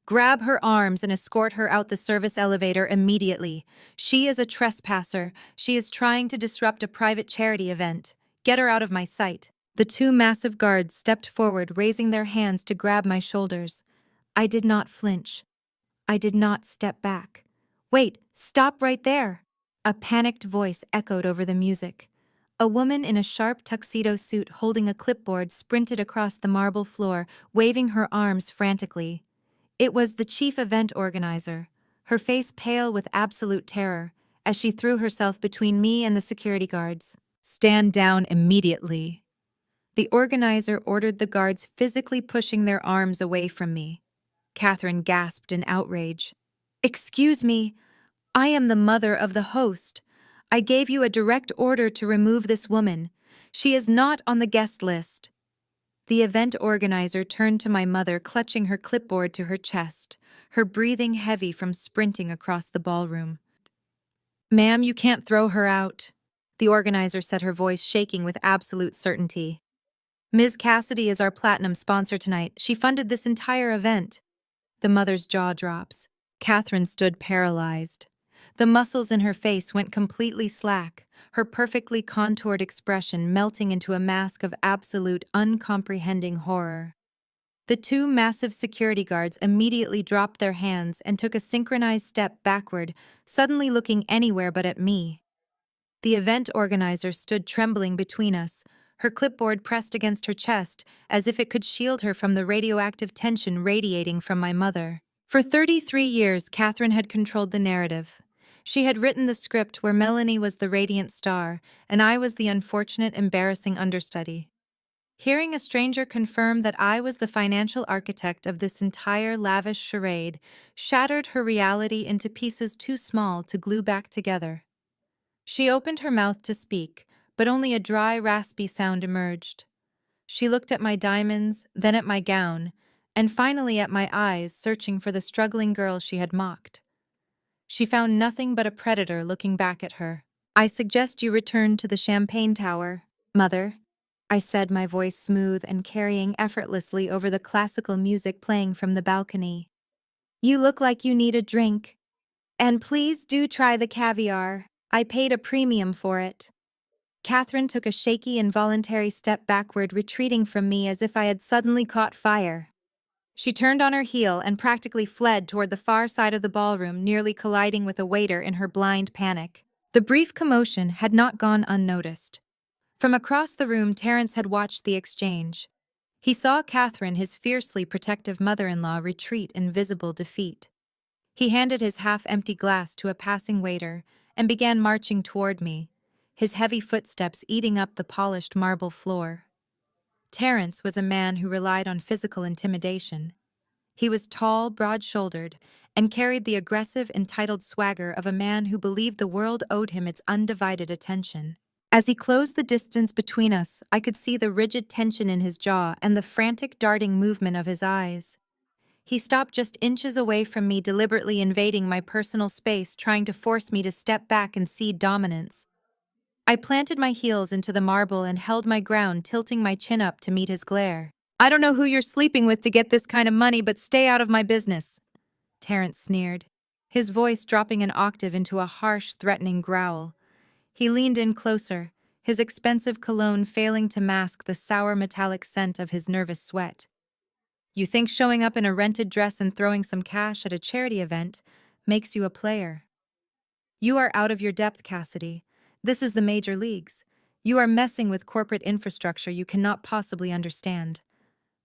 "Grab her arms and escort her out the service elevator immediately. She is a trespasser. She is trying to disrupt a private charity event. Get her out of my sight." The two massive guards stepped forward, raising their hands to grab my shoulders. I did not flinch. I did not step back. "Wait, stop right there!" A panicked voice echoed over the music. A woman in a sharp tuxedo suit holding a clipboard sprinted across the marble floor, waving her arms frantically. It was the chief event organizer, her face pale with absolute terror, as she threw herself between me and the security guards. "Stand down immediately." The organizer ordered the guards, physically pushing their arms away from me. Catherine gasped in outrage. "Excuse me, I am the mother of the host. I gave you a direct order to remove this woman. She is not on the guest list." The event organizer turned to my mother, clutching her clipboard to her chest, her breathing heavy from sprinting across the ballroom. "Ma'am, you can't throw her out," the organizer said, her voice shaking with absolute certainty. "Ms. Cassidy is our platinum sponsor tonight. She funded this entire event." The mother's jaw drops. Catherine stood paralyzed. The muscles in her face went completely slack, her perfectly contoured expression melting into a mask of absolute, uncomprehending horror. The two massive security guards immediately dropped their hands and took a synchronized step backward, suddenly looking anywhere but at me. The event organizer stood trembling between us, her clipboard pressed against her chest as if it could shield her from the radioactive tension radiating from my mother. For 33 years, Catherine had controlled the narrative. She had written the script where Melanie was the radiant star, and I was the unfortunate, embarrassing understudy. Hearing a stranger confirm that I was the financial architect of this entire lavish charade shattered her reality into pieces too small to glue back together. She opened her mouth to speak, but only a dry, raspy sound emerged. She looked at my diamonds, then at my gown, and finally at my eyes, searching for the struggling girl she had mocked. She found nothing but a predator looking back at her. "I suggest you return to the champagne tower, Mother," I said, my voice smooth and carrying effortlessly over the classical music playing from the balcony. "You look like you need a drink. And please do try the caviar. I paid a premium for it." Catherine took a shaky, involuntary step backward, retreating from me as if I had suddenly caught fire. She turned on her heel and practically fled toward the far side of the ballroom, nearly colliding with a waiter in her blind panic. The brief commotion had not gone unnoticed. From across the room, Terence had watched the exchange. He saw Catherine, his fiercely protective mother-in-law, retreat in visible defeat. He handed his half-empty glass to a passing waiter and began marching toward me, his heavy footsteps eating up the polished marble floor. Terence was a man who relied on physical intimidation. He was tall, broad-shouldered, and carried the aggressive, entitled swagger of a man who believed the world owed him its undivided attention. As he closed the distance between us, I could see the rigid tension in his jaw and the frantic, darting movement of his eyes. He stopped just inches away from me, deliberately invading my personal space, trying to force me to step back and cede dominance. I planted my heels into the marble and held my ground, tilting my chin up to meet his glare. "I don't know who you're sleeping with to get this kind of money, but stay out of my business," Terence sneered, his voice dropping an octave into a harsh, threatening growl. He leaned in closer, his expensive cologne failing to mask the sour metallic scent of his nervous sweat. "You think showing up in a rented dress and throwing some cash at a charity event makes you a player? You are out of your depth, Cassidy. This is the major leagues. You are messing with corporate infrastructure you cannot possibly understand.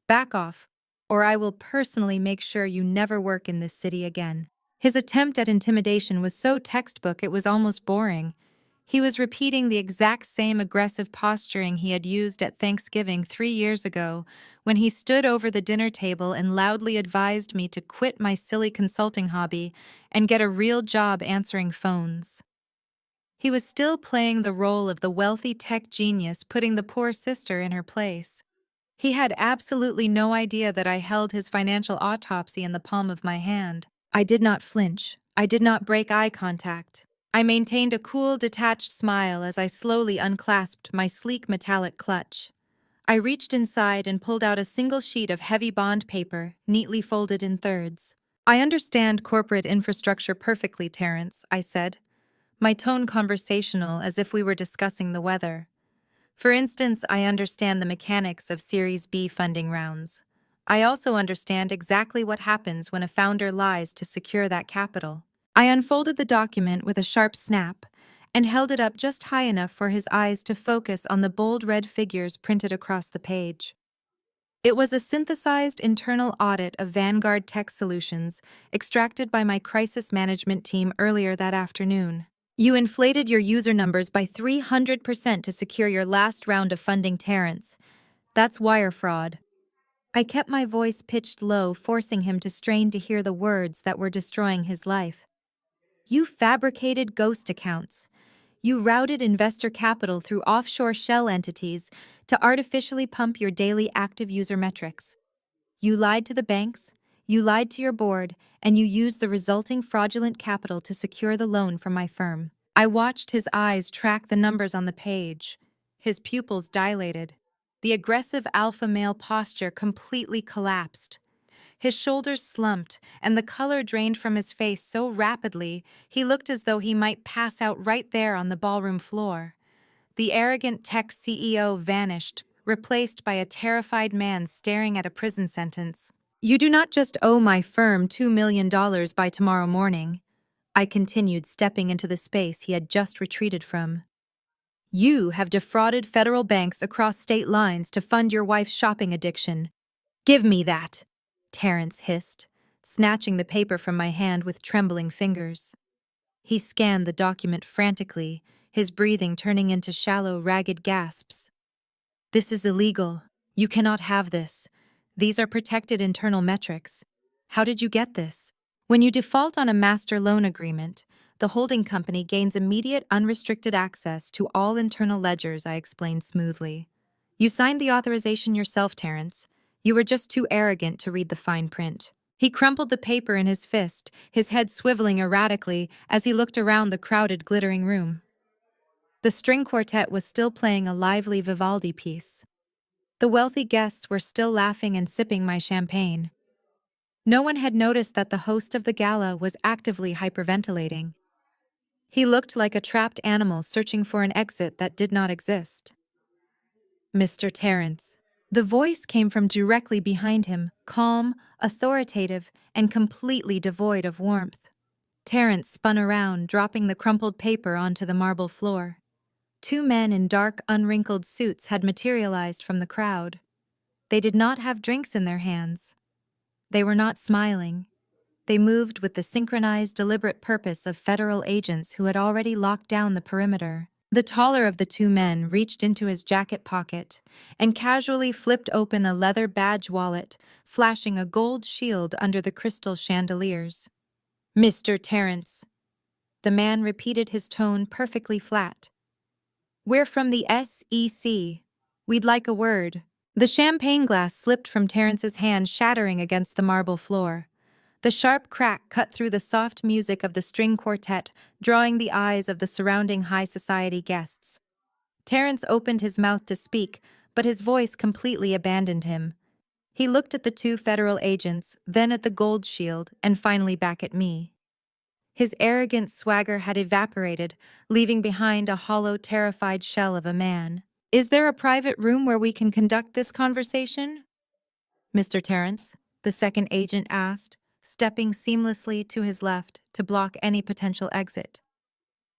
Back off, or I will personally make sure you never work in this city again." His attempt at intimidation was so textbook it was almost boring. He was repeating the exact same aggressive posturing he had used at Thanksgiving 3 years ago when he stood over the dinner table and loudly advised me to quit my silly consulting hobby and get a real job answering phones. He was still playing the role of the wealthy tech genius putting the poor sister in her place. He had absolutely no idea that I held his financial autopsy in the palm of my hand. I did not flinch. I did not break eye contact. I maintained a cool, detached smile as I slowly unclasped my sleek metallic clutch. I reached inside and pulled out a single sheet of heavy bond paper, neatly folded in thirds. I understand corporate infrastructure perfectly, Terrence, I said, my tone conversational as if we were discussing the weather. For instance, I understand the mechanics of Series B funding rounds. I also understand exactly what happens when a founder lies to secure that capital. I unfolded the document with a sharp snap and held it up just high enough for his eyes to focus on the bold red figures printed across the page. It was a synthesized internal audit of Vanguard Tech Solutions extracted by my crisis management team earlier that afternoon. You inflated your user numbers by 300% to secure your last round of funding, Terrence. That's wire fraud. I kept my voice pitched low, forcing him to strain to hear the words that were destroying his life. You fabricated ghost accounts. You routed investor capital through offshore shell entities to artificially pump your daily active user metrics. You lied to the banks, you lied to your board, and you used the resulting fraudulent capital to secure the loan from my firm. I watched his eyes track the numbers on the page. His pupils dilated. The aggressive alpha male posture completely collapsed. His shoulders slumped, and the color drained from his face so rapidly he looked as though he might pass out right there on the ballroom floor. The arrogant tech CEO vanished, replaced by a terrified man staring at a prison sentence. You do not just owe my firm $2 million by tomorrow morning, I continued, stepping into the space he had just retreated from. You have defrauded federal banks across state lines to fund your wife's shopping addiction. Give me that, Terrence hissed, snatching the paper from my hand with trembling fingers. He scanned the document frantically, his breathing turning into shallow, ragged gasps. This is illegal. You cannot have this. These are protected internal metrics. How did you get this? When you default on a master loan agreement, the holding company gains immediate unrestricted access to all internal ledgers, I explained smoothly. You signed the authorization yourself, Terrence. You were just too arrogant to read the fine print. He crumpled the paper in his fist, his head swiveling erratically as he looked around the crowded, glittering room. The string quartet was still playing a lively Vivaldi piece. The wealthy guests were still laughing and sipping my champagne. No one had noticed that the host of the gala was actively hyperventilating. He looked like a trapped animal searching for an exit that did not exist. Mr. Terrence. The voice came from directly behind him, calm, authoritative, and completely devoid of warmth. Terrence spun around, dropping the crumpled paper onto the marble floor. Two men in dark, unwrinkled suits had materialized from the crowd. They did not have drinks in their hands. They were not smiling. They moved with the synchronized, deliberate purpose of federal agents who had already locked down the perimeter. The taller of the two men reached into his jacket pocket and casually flipped open a leather badge wallet, flashing a gold shield under the crystal chandeliers. Mr. Terrence. The man repeated, his tone perfectly flat. We're from the SEC. We'd like a word. The champagne glass slipped from Terrence's hand, shattering against the marble floor. The sharp crack cut through the soft music of the string quartet, drawing the eyes of the surrounding high society guests. Terrence opened his mouth to speak, but his voice completely abandoned him. He looked at the two federal agents, then at the gold shield, and finally back at me. His arrogant swagger had evaporated, leaving behind a hollow, terrified shell of a man. Is there a private room where we can conduct this conversation? Mr. Terrence, the second agent asked, stepping seamlessly to his left to block any potential exit.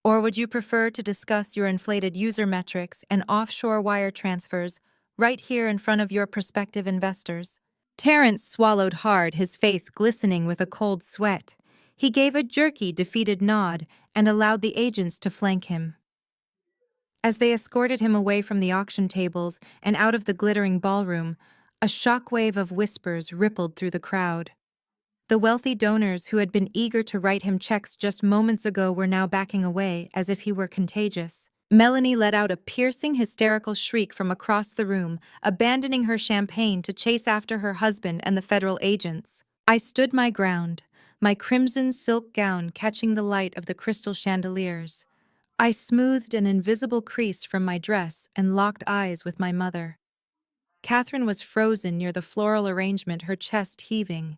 Or would you prefer to discuss your inflated user metrics and offshore wire transfers right here in front of your prospective investors? Terrence swallowed hard, his face glistening with a cold sweat. He gave a jerky, defeated nod and allowed the agents to flank him. As they escorted him away from the auction tables and out of the glittering ballroom, a shockwave of whispers rippled through the crowd. The wealthy donors who had been eager to write him checks just moments ago were now backing away as if he were contagious. Melanie let out a piercing, hysterical shriek from across the room, abandoning her champagne to chase after her husband and the federal agents. I stood my ground, my crimson silk gown catching the light of the crystal chandeliers. I smoothed an invisible crease from my dress and locked eyes with my mother. Catherine was frozen near the floral arrangement, her chest heaving.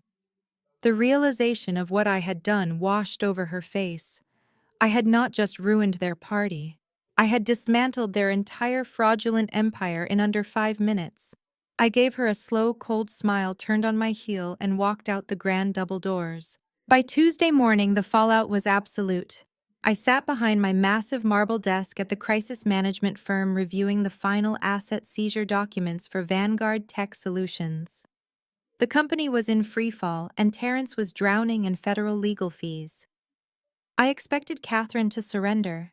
The realization of what I had done washed over her face. I had not just ruined their party. I had dismantled their entire fraudulent empire in under 5 minutes. I gave her a slow, cold smile, turned on my heel, and walked out the grand double doors. By Tuesday morning, the fallout was absolute. I sat behind my massive marble desk at the crisis management firm reviewing the final asset seizure documents for Vanguard Tech Solutions. The company was in freefall, and Terrence was drowning in federal legal fees. I expected Catherine to surrender.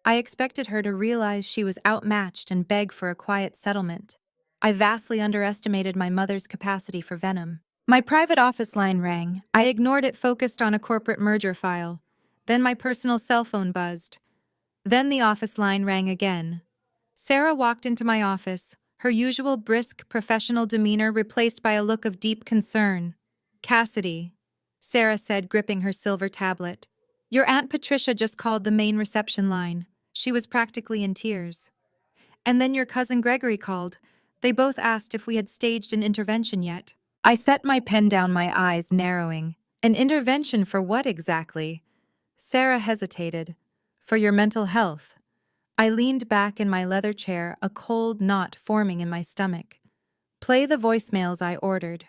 I expected her to realize she was outmatched and beg for a quiet settlement. I vastly underestimated my mother's capacity for venom. My private office line rang. I ignored it, focused on a corporate merger file. Then my personal cell phone buzzed. Then the office line rang again. Sarah walked into my office, her usual brisk, professional demeanor replaced by a look of deep concern. "Cassidy," Sarah said, gripping her silver tablet. "Your Aunt Patricia just called the main reception line. She was practically in tears. And then your cousin Gregory called. They both asked if we had staged an intervention yet." I set my pen down, my eyes narrowing. "An intervention for what exactly?" Sarah hesitated. "For your mental health." I leaned back in my leather chair, a cold knot forming in my stomach. "Play the voicemails," I ordered.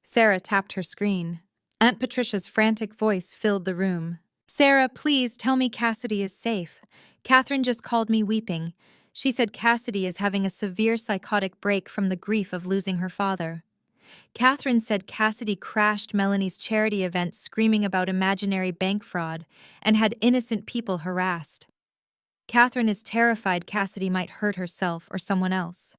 Sarah tapped her screen. Aunt Patricia's frantic voice filled the room. "Sarah, please tell me Cassidy is safe. Catherine just called me weeping. She said Cassidy is having a severe psychotic break from the grief of losing her father. Catherine said Cassidy crashed Melanie's charity event screaming about imaginary bank fraud and had innocent people harassed. Catherine is terrified Cassidy might hurt herself or someone else.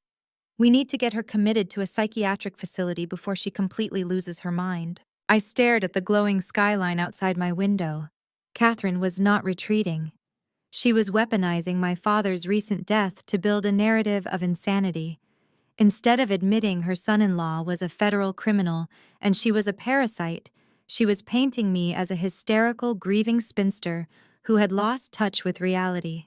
We need to get her committed to a psychiatric facility before she completely loses her mind." I stared at the glowing skyline outside my window. Catherine was not retreating. She was weaponizing my father's recent death to build a narrative of insanity. Instead of admitting her son-in-law was a federal criminal and she was a parasite, she was painting me as a hysterical, grieving spinster who had lost touch with reality.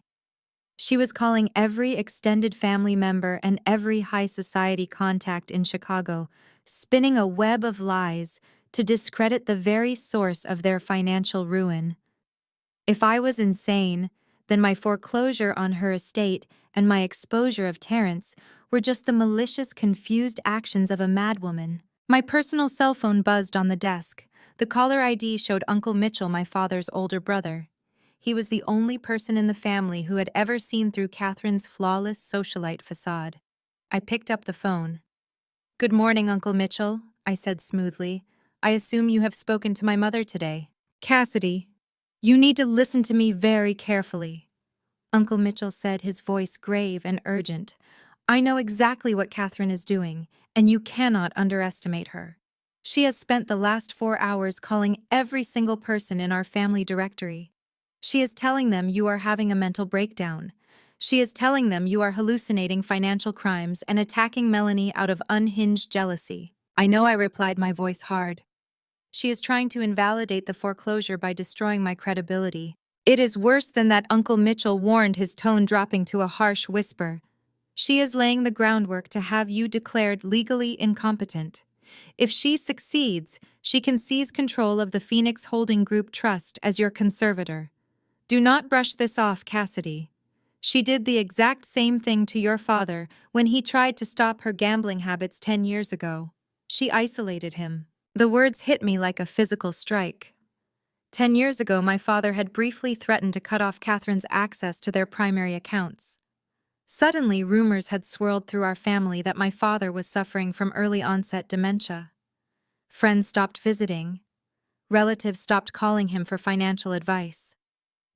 She was calling every extended family member and every high society contact in Chicago, spinning a web of lies to discredit the very source of their financial ruin. If I was insane, then my foreclosure on her estate and my exposure of Terrence were just the malicious, confused actions of a madwoman. My personal cell phone buzzed on the desk. The caller ID showed Uncle Mitchell, my father's older brother. He was the only person in the family who had ever seen through Catherine's flawless socialite facade. I picked up the phone. "Good morning, Uncle Mitchell," I said smoothly. "I assume you have spoken to my mother today." "Cassidy, you need to listen to me very carefully," Uncle Mitchell said, his voice grave and urgent. "I know exactly what Catherine is doing, and you cannot underestimate her. She has spent the last 4 hours calling every single person in our family directory. She is telling them you are having a mental breakdown. She is telling them you are hallucinating financial crimes and attacking Melanie out of unhinged jealousy." "I know," I replied, my voice hard. "She is trying to invalidate the foreclosure by destroying my credibility. It is worse than that," Uncle Mitchell warned, his tone dropping to a harsh whisper. "She is laying the groundwork to have you declared legally incompetent. If she succeeds, she can seize control of the Phoenix Holding Group Trust as your conservator. Do not brush this off, Cassidy. She did the exact same thing to your father when he tried to stop her gambling habits 10 years ago. She isolated him." The words hit me like a physical strike. 10 years ago, my father had briefly threatened to cut off Catherine's access to their primary accounts. Suddenly, rumors had swirled through our family that my father was suffering from early-onset dementia. Friends stopped visiting. Relatives stopped calling him for financial advice.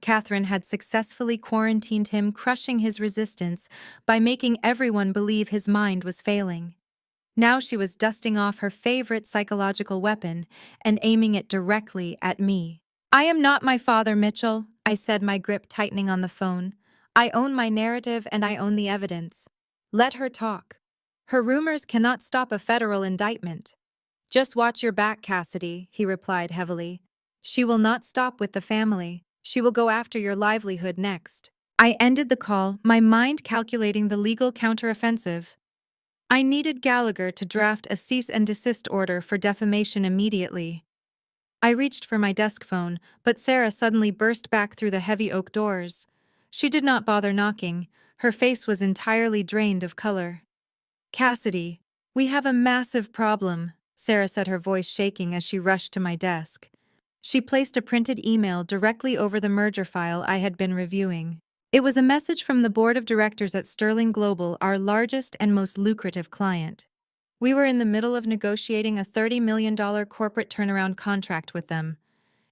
Catherine had successfully quarantined him, crushing his resistance by making everyone believe his mind was failing. Now she was dusting off her favorite psychological weapon and aiming it directly at me. "I am not my father, Mitchell," I said, my grip tightening on the phone. "I own my narrative and I own the evidence. Let her talk. Her rumors cannot stop a federal indictment." "Just watch your back, Cassidy," he replied heavily. "She will not stop with the family. She will go after your livelihood next." I ended the call, my mind calculating the legal counteroffensive. I needed Gallagher to draft a cease and desist order for defamation immediately. I reached for my desk phone, but Sarah suddenly burst back through the heavy oak doors. She did not bother knocking. Her face was entirely drained of color. "Cassidy, we have a massive problem," Sarah said, her voice shaking as she rushed to my desk. She placed a printed email directly over the merger file I had been reviewing. It was a message from the board of directors at Sterling Global, our largest and most lucrative client. We were in the middle of negotiating a $30 million corporate turnaround contract with them.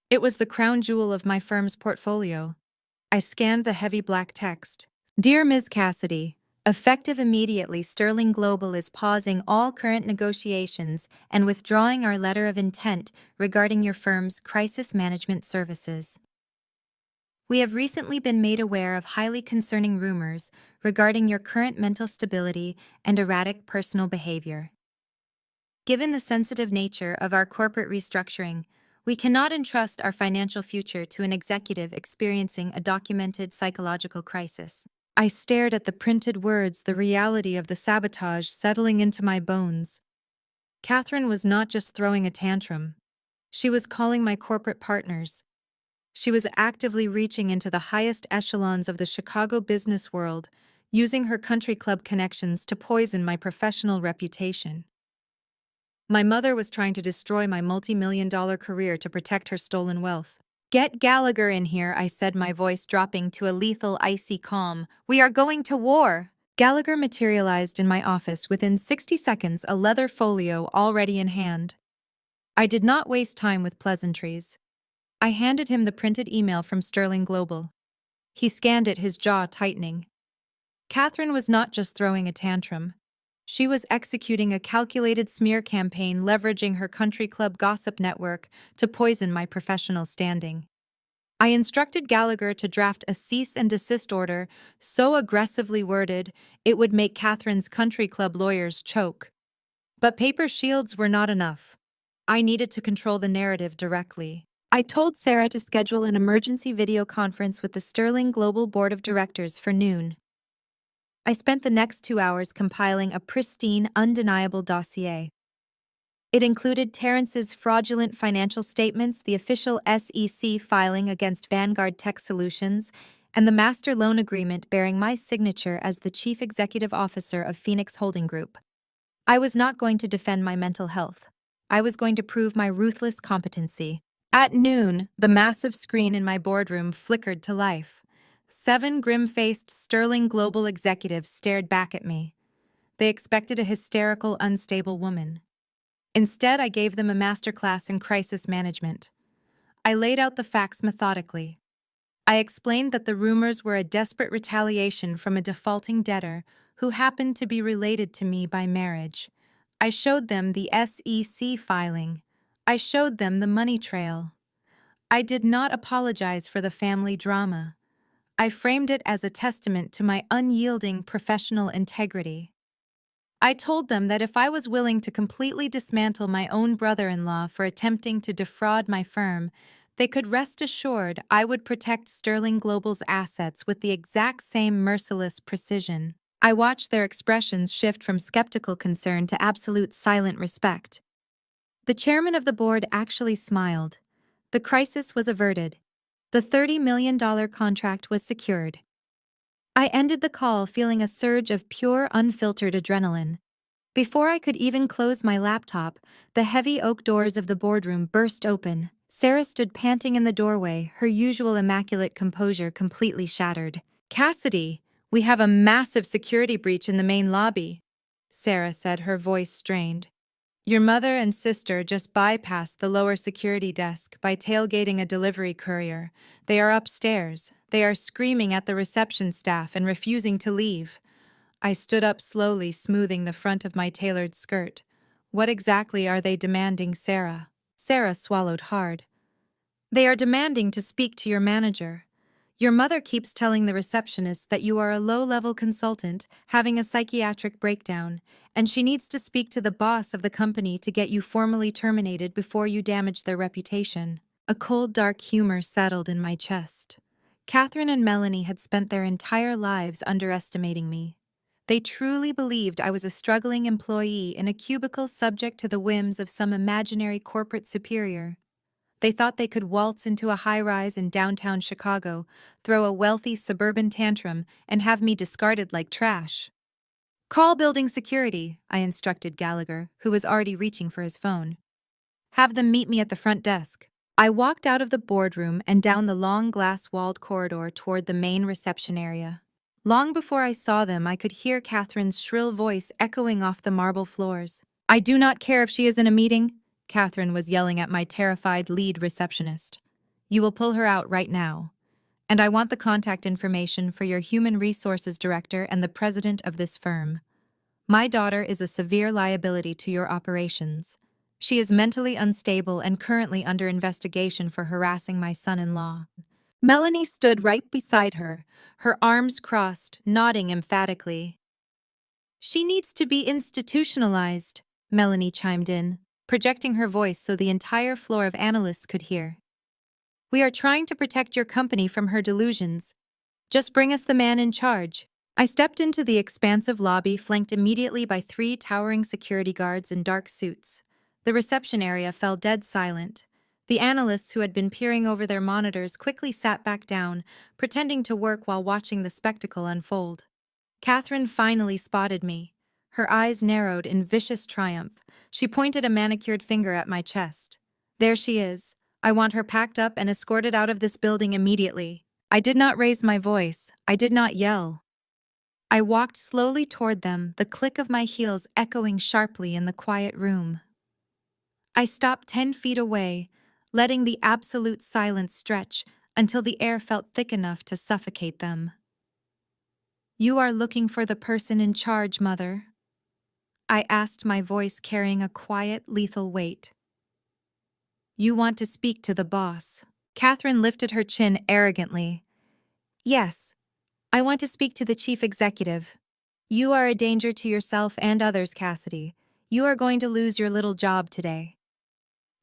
It was the crown jewel of my firm's portfolio. I scanned the heavy black text. "Dear Ms. Cassidy, effective immediately, Sterling Global is pausing all current negotiations and withdrawing our letter of intent regarding your firm's crisis management services. We have recently been made aware of highly concerning rumors regarding your current mental stability and erratic personal behavior. Given the sensitive nature of our corporate restructuring, we cannot entrust our financial future to an executive experiencing a documented psychological crisis." I stared at the printed words, the reality of the sabotage settling into my bones. Catherine was not just throwing a tantrum. She was calling my corporate partners. She was actively reaching into the highest echelons of the Chicago business world, using her country club connections to poison my professional reputation. My mother was trying to destroy my multi-million-dollar career to protect her stolen wealth. "Get Gallagher in here," I said, my voice dropping to a lethal, icy calm. "We are going to war." Gallagher materialized in my office within 60 seconds, a leather folio already in hand. I did not waste time with pleasantries. I handed him the printed email from Sterling Global. He scanned it, his jaw tightening. Catherine was not just throwing a tantrum. She was executing a calculated smear campaign, leveraging her country club gossip network to poison my professional standing. I instructed Gallagher to draft a cease and desist order so aggressively worded it would make Catherine's country club lawyers choke. But paper shields were not enough. I needed to control the narrative directly. I told Sarah to schedule an emergency video conference with the Sterling Global Board of Directors for noon. I spent the next 2 hours compiling a pristine, undeniable dossier. It included Terrence's fraudulent financial statements, the official SEC filing against Vanguard Tech Solutions, and the master loan agreement bearing my signature as the chief executive officer of Phoenix Holding Group. I was not going to defend my mental health. I was going to prove my ruthless competency. At noon, the massive screen in my boardroom flickered to life. 7 grim-faced Sterling Global executives stared back at me. They expected a hysterical, unstable woman. Instead, I gave them a masterclass in crisis management. I laid out the facts methodically. I explained that the rumors were a desperate retaliation from a defaulting debtor who happened to be related to me by marriage. I showed them the SEC filing. I showed them the money trail. I did not apologize for the family drama. I framed it as a testament to my unyielding professional integrity. I told them that if I was willing to completely dismantle my own brother-in-law for attempting to defraud my firm, they could rest assured I would protect Sterling Global's assets with the exact same merciless precision. I watched their expressions shift from skeptical concern to absolute silent respect. The chairman of the board actually smiled. The crisis was averted. The $30 million contract was secured. I ended the call feeling a surge of pure, unfiltered adrenaline. Before I could even close my laptop, the heavy oak doors of the boardroom burst open. Sarah stood panting in the doorway, her usual immaculate composure completely shattered. "Cassidy, we have a massive security breach in the main lobby," Sarah said, her voice strained. Your mother and sister just bypassed the lower security desk by tailgating a delivery courier. They are upstairs. They are screaming at the reception staff and refusing to leave. I stood up slowly, smoothing the front of my tailored skirt. What exactly are they demanding, Sarah? Sarah swallowed hard. They are demanding to speak to your manager. Your mother keeps telling the receptionist that you are a low-level consultant having a psychiatric breakdown, and she needs to speak to the boss of the company to get you formally terminated before you damage their reputation. A cold, dark humor settled in my chest. Catherine and Melanie had spent their entire lives underestimating me. They truly believed I was a struggling employee in a cubicle subject to the whims of some imaginary corporate superior. They thought they could waltz into a high-rise in downtown Chicago, throw a wealthy suburban tantrum, and have me discarded like trash. Call building security, I instructed Gallagher, who was already reaching for his phone. Have them meet me at the front desk. I walked out of the boardroom and down the long glass-walled corridor toward the main reception area. Long before I saw them, I could hear Catherine's shrill voice echoing off the marble floors. I do not care if she is in a meeting, Catherine was yelling at my terrified lead receptionist. You will pull her out right now. And I want the contact information for your human resources director and the president of this firm. My daughter is a severe liability to your operations. She is mentally unstable and currently under investigation for harassing my son-in-law. Melanie stood right beside her, her arms crossed, nodding emphatically. She needs to be institutionalized, Melanie chimed in, projecting her voice so the entire floor of analysts could hear. We are trying to protect your company from her delusions. Just bring us the man in charge. I stepped into the expansive lobby, flanked immediately by 3 towering security guards in dark suits. The reception area fell dead silent. The analysts who had been peering over their monitors quickly sat back down, pretending to work while watching the spectacle unfold. Catherine finally spotted me. Her eyes narrowed in vicious triumph. She pointed a manicured finger at my chest. There she is. I want her packed up and escorted out of this building immediately. I did not raise my voice. I did not yell. I walked slowly toward them, the click of my heels echoing sharply in the quiet room. I stopped 10 feet away, letting the absolute silence stretch until the air felt thick enough to suffocate them. You are looking for the person in charge, Mother? I asked, my voice carrying a quiet, lethal weight. You want to speak to the boss. Catherine lifted her chin arrogantly. Yes, I want to speak to the chief executive. You are a danger to yourself and others, Cassidy. You are going to lose your little job today.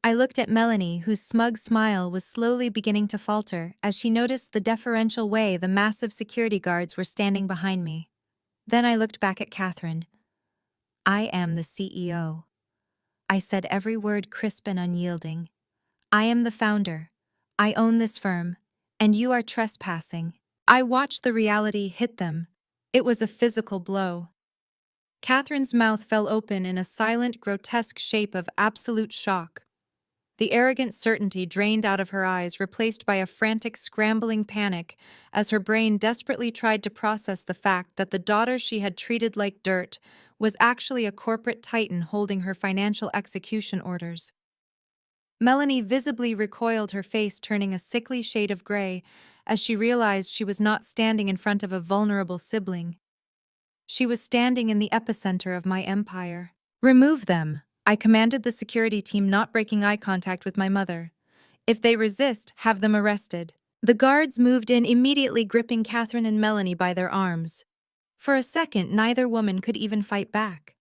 I looked at Melanie, whose smug smile was slowly beginning to falter as she noticed the deferential way the massive security guards were standing behind me. Then I looked back at Catherine. I am the CEO. I said every word crisp and unyielding. I am the founder. I own this firm, and you are trespassing. I watched the reality hit them. It was a physical blow. Catherine's mouth fell open in a silent, grotesque shape of absolute shock. The arrogant certainty drained out of her eyes, replaced by a frantic, scrambling panic as her brain desperately tried to process the fact that the daughter she had treated like dirt was actually a corporate titan holding her financial execution orders. Melanie visibly recoiled, her face turning a sickly shade of gray as she realized she was not standing in front of a vulnerable sibling. She was standing in the epicenter of my empire. Remove them, I commanded the security team, not breaking eye contact with my mother. If they resist, have them arrested. The guards moved in immediately, gripping Catherine and Melanie by their arms. For a second, neither woman could even fight back.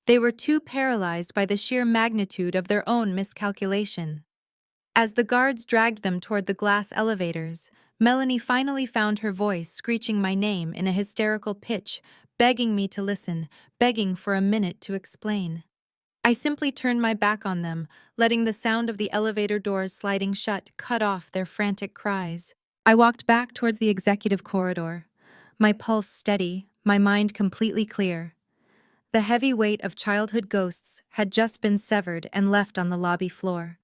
They were too paralyzed by the sheer magnitude of their own miscalculation. As the guards dragged them toward the glass elevators, Melanie finally found her voice, screeching my name in a hysterical pitch, begging me to listen, begging for a minute to explain. I simply turned my back on them, letting the sound of the elevator doors sliding shut cut off their frantic cries. I walked back towards the executive corridor, my pulse steady, my mind completely clear. The heavy weight of childhood ghosts had just been severed and left on the lobby floor.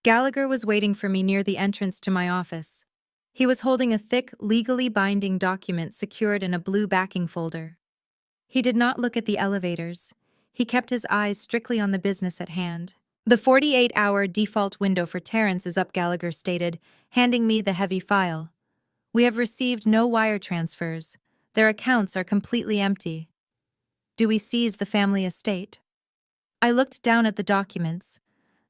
Gallagher was waiting for me near the entrance to my office. He was holding a thick, legally binding document secured in a blue backing folder. He did not look at the elevators. He kept his eyes strictly on the business at hand. The 48-hour default window for Terrence is up, Gallagher stated, handing me the heavy file. We have received no wire transfers. Their accounts are completely empty. Do we seize the family estate? I looked down at the documents.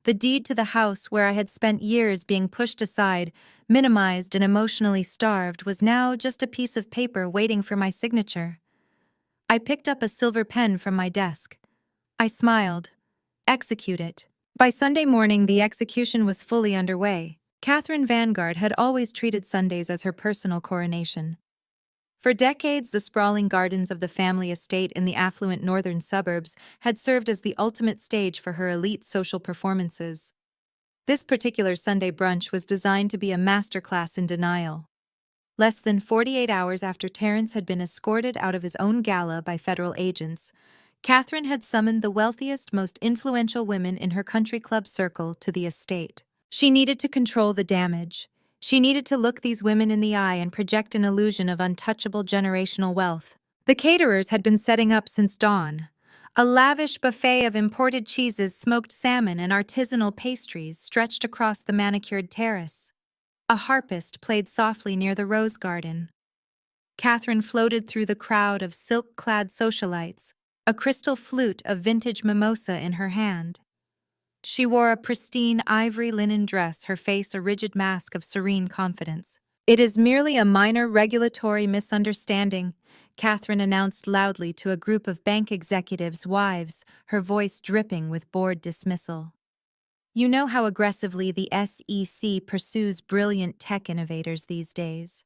The deed to the house where I had spent years being pushed aside, minimized and emotionally starved was now just a piece of paper waiting for my signature. I picked up a silver pen from my desk. I smiled. Execute it. By Sunday morning, the execution was fully underway. Catherine Vanguard had always treated Sundays as her personal coronation. For decades, the sprawling gardens of the family estate in the affluent northern suburbs had served as the ultimate stage for her elite social performances. This particular Sunday brunch was designed to be a masterclass in denial. Less than 48 hours after Terrence had been escorted out of his own gala by federal agents, Catherine had summoned the wealthiest, most influential women in her country club circle to the estate. She needed to control the damage. She needed to look these women in the eye and project an illusion of untouchable generational wealth. The caterers had been setting up since dawn. A lavish buffet of imported cheeses, smoked salmon, and artisanal pastries stretched across the manicured terrace. A harpist played softly near the rose garden. Catherine floated through the crowd of silk-clad socialites, a crystal flute of vintage mimosa in her hand. She wore a pristine ivory linen dress, her face a rigid mask of serene confidence. "It is merely a minor regulatory misunderstanding," Catherine announced loudly to a group of bank executives' wives, her voice dripping with bored dismissal. You know how aggressively the SEC pursues brilliant tech innovators these days.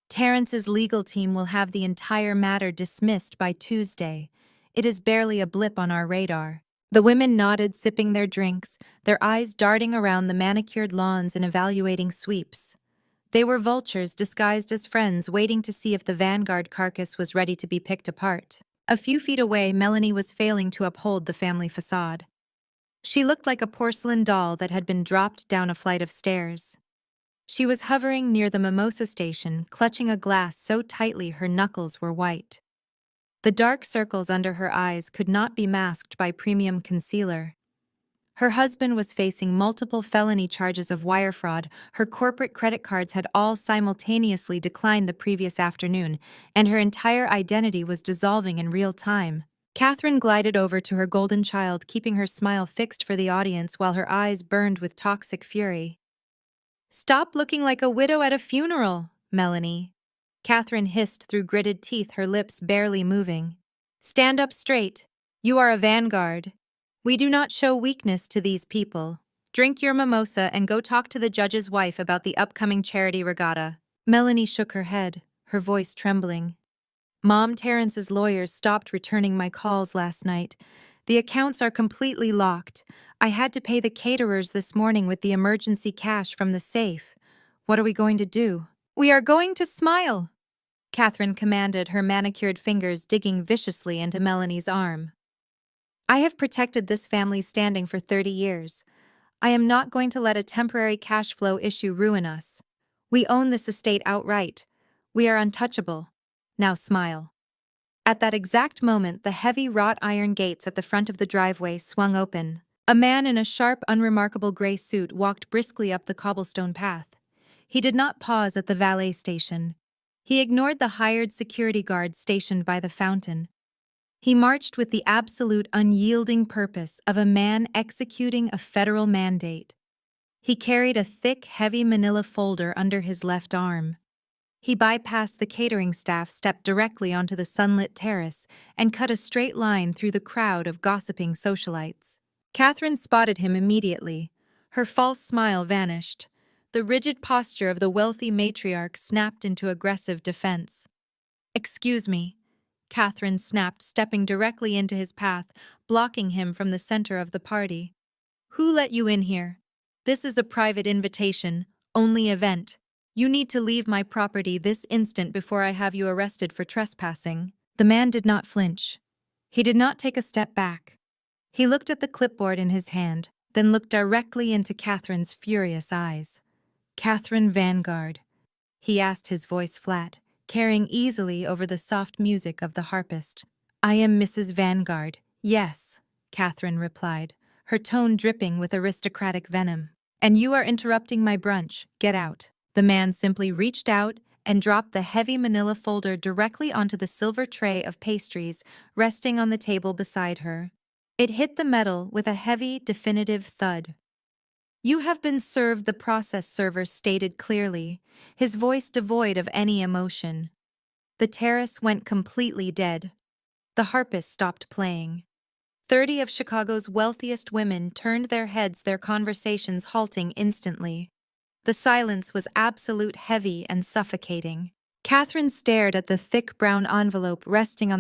Terrence's legal team will have the entire matter dismissed by Tuesday. It is barely a blip on our radar. The women nodded, sipping their drinks, their eyes darting around the manicured lawns and evaluating sweeps. They were vultures disguised as friends, waiting to see if the Vanguard carcass was ready to be picked apart. A few feet away, Melanie was failing to uphold the family facade. She looked like a porcelain doll that had been dropped down a flight of stairs. She was hovering near the mimosa station, clutching a glass so tightly her knuckles were white. The dark circles under her eyes could not be masked by premium concealer. Her husband was facing multiple felony charges of wire fraud. Her corporate credit cards had all simultaneously declined the previous afternoon, and her entire identity was dissolving in real time. Catherine glided over to her golden child, keeping her smile fixed for the audience while her eyes burned with toxic fury. "Stop looking like a widow at a funeral, Melanie," Catherine hissed through gritted teeth, her lips barely moving. "Stand up straight. You are a vanguard. We do not show weakness to these people. Drink your mimosa and go talk to the judge's wife about the upcoming charity regatta." Melanie shook her head, her voice trembling. "Mom, Terrence's lawyers stopped returning my calls last night. The accounts are completely locked. I had to pay the caterers this morning with the emergency cash from the safe. What are we going to do?" "We are going to smile," Catherine commanded, her manicured fingers digging viciously into Melanie's arm. "I have protected this family's standing for 30 years. I am not going to let a temporary cash flow issue ruin us. We own this estate outright. We are untouchable. Now smile." At that exact moment, the heavy wrought iron gates at the front of the driveway swung open. A man in a sharp, unremarkable gray suit walked briskly up the cobblestone path. He did not pause at the valet station. He ignored the hired security guards stationed by the fountain. He marched with the absolute unyielding purpose of a man executing a federal mandate. He carried a thick, heavy manila folder under his left arm. He bypassed the catering staff, stepped directly onto the sunlit terrace, and cut a straight line through the crowd of gossiping socialites. Catherine spotted him immediately. Her false smile vanished. The rigid posture of the wealthy matriarch snapped into aggressive defense. "Excuse me," Catherine snapped, stepping directly into his path, blocking him from the center of the party. "Who let you in here? This is a private invitation, only event. You need to leave my property this instant before I have you arrested for trespassing." The man did not flinch. He did not take a step back. He looked at the clipboard in his hand, then looked directly into Catherine's furious eyes. "Catherine Vanguard," he asked, his voice flat, carrying easily over the soft music of the harpist. "I am Mrs. Vanguard. Yes, Catherine replied, her tone dripping with aristocratic venom. And you are interrupting my brunch. Get out. The man simply reached out and dropped the heavy manila folder directly onto the silver tray of pastries resting on the table beside her. It hit the metal with a heavy, definitive thud. You have been served, the process server stated clearly, his voice devoid of any emotion. The terrace went completely dead. The harpist stopped playing. 30 of Chicago's wealthiest women turned their heads, their conversations halting instantly. The silence was absolute, heavy, and suffocating. Catherine stared at the thick brown envelope resting on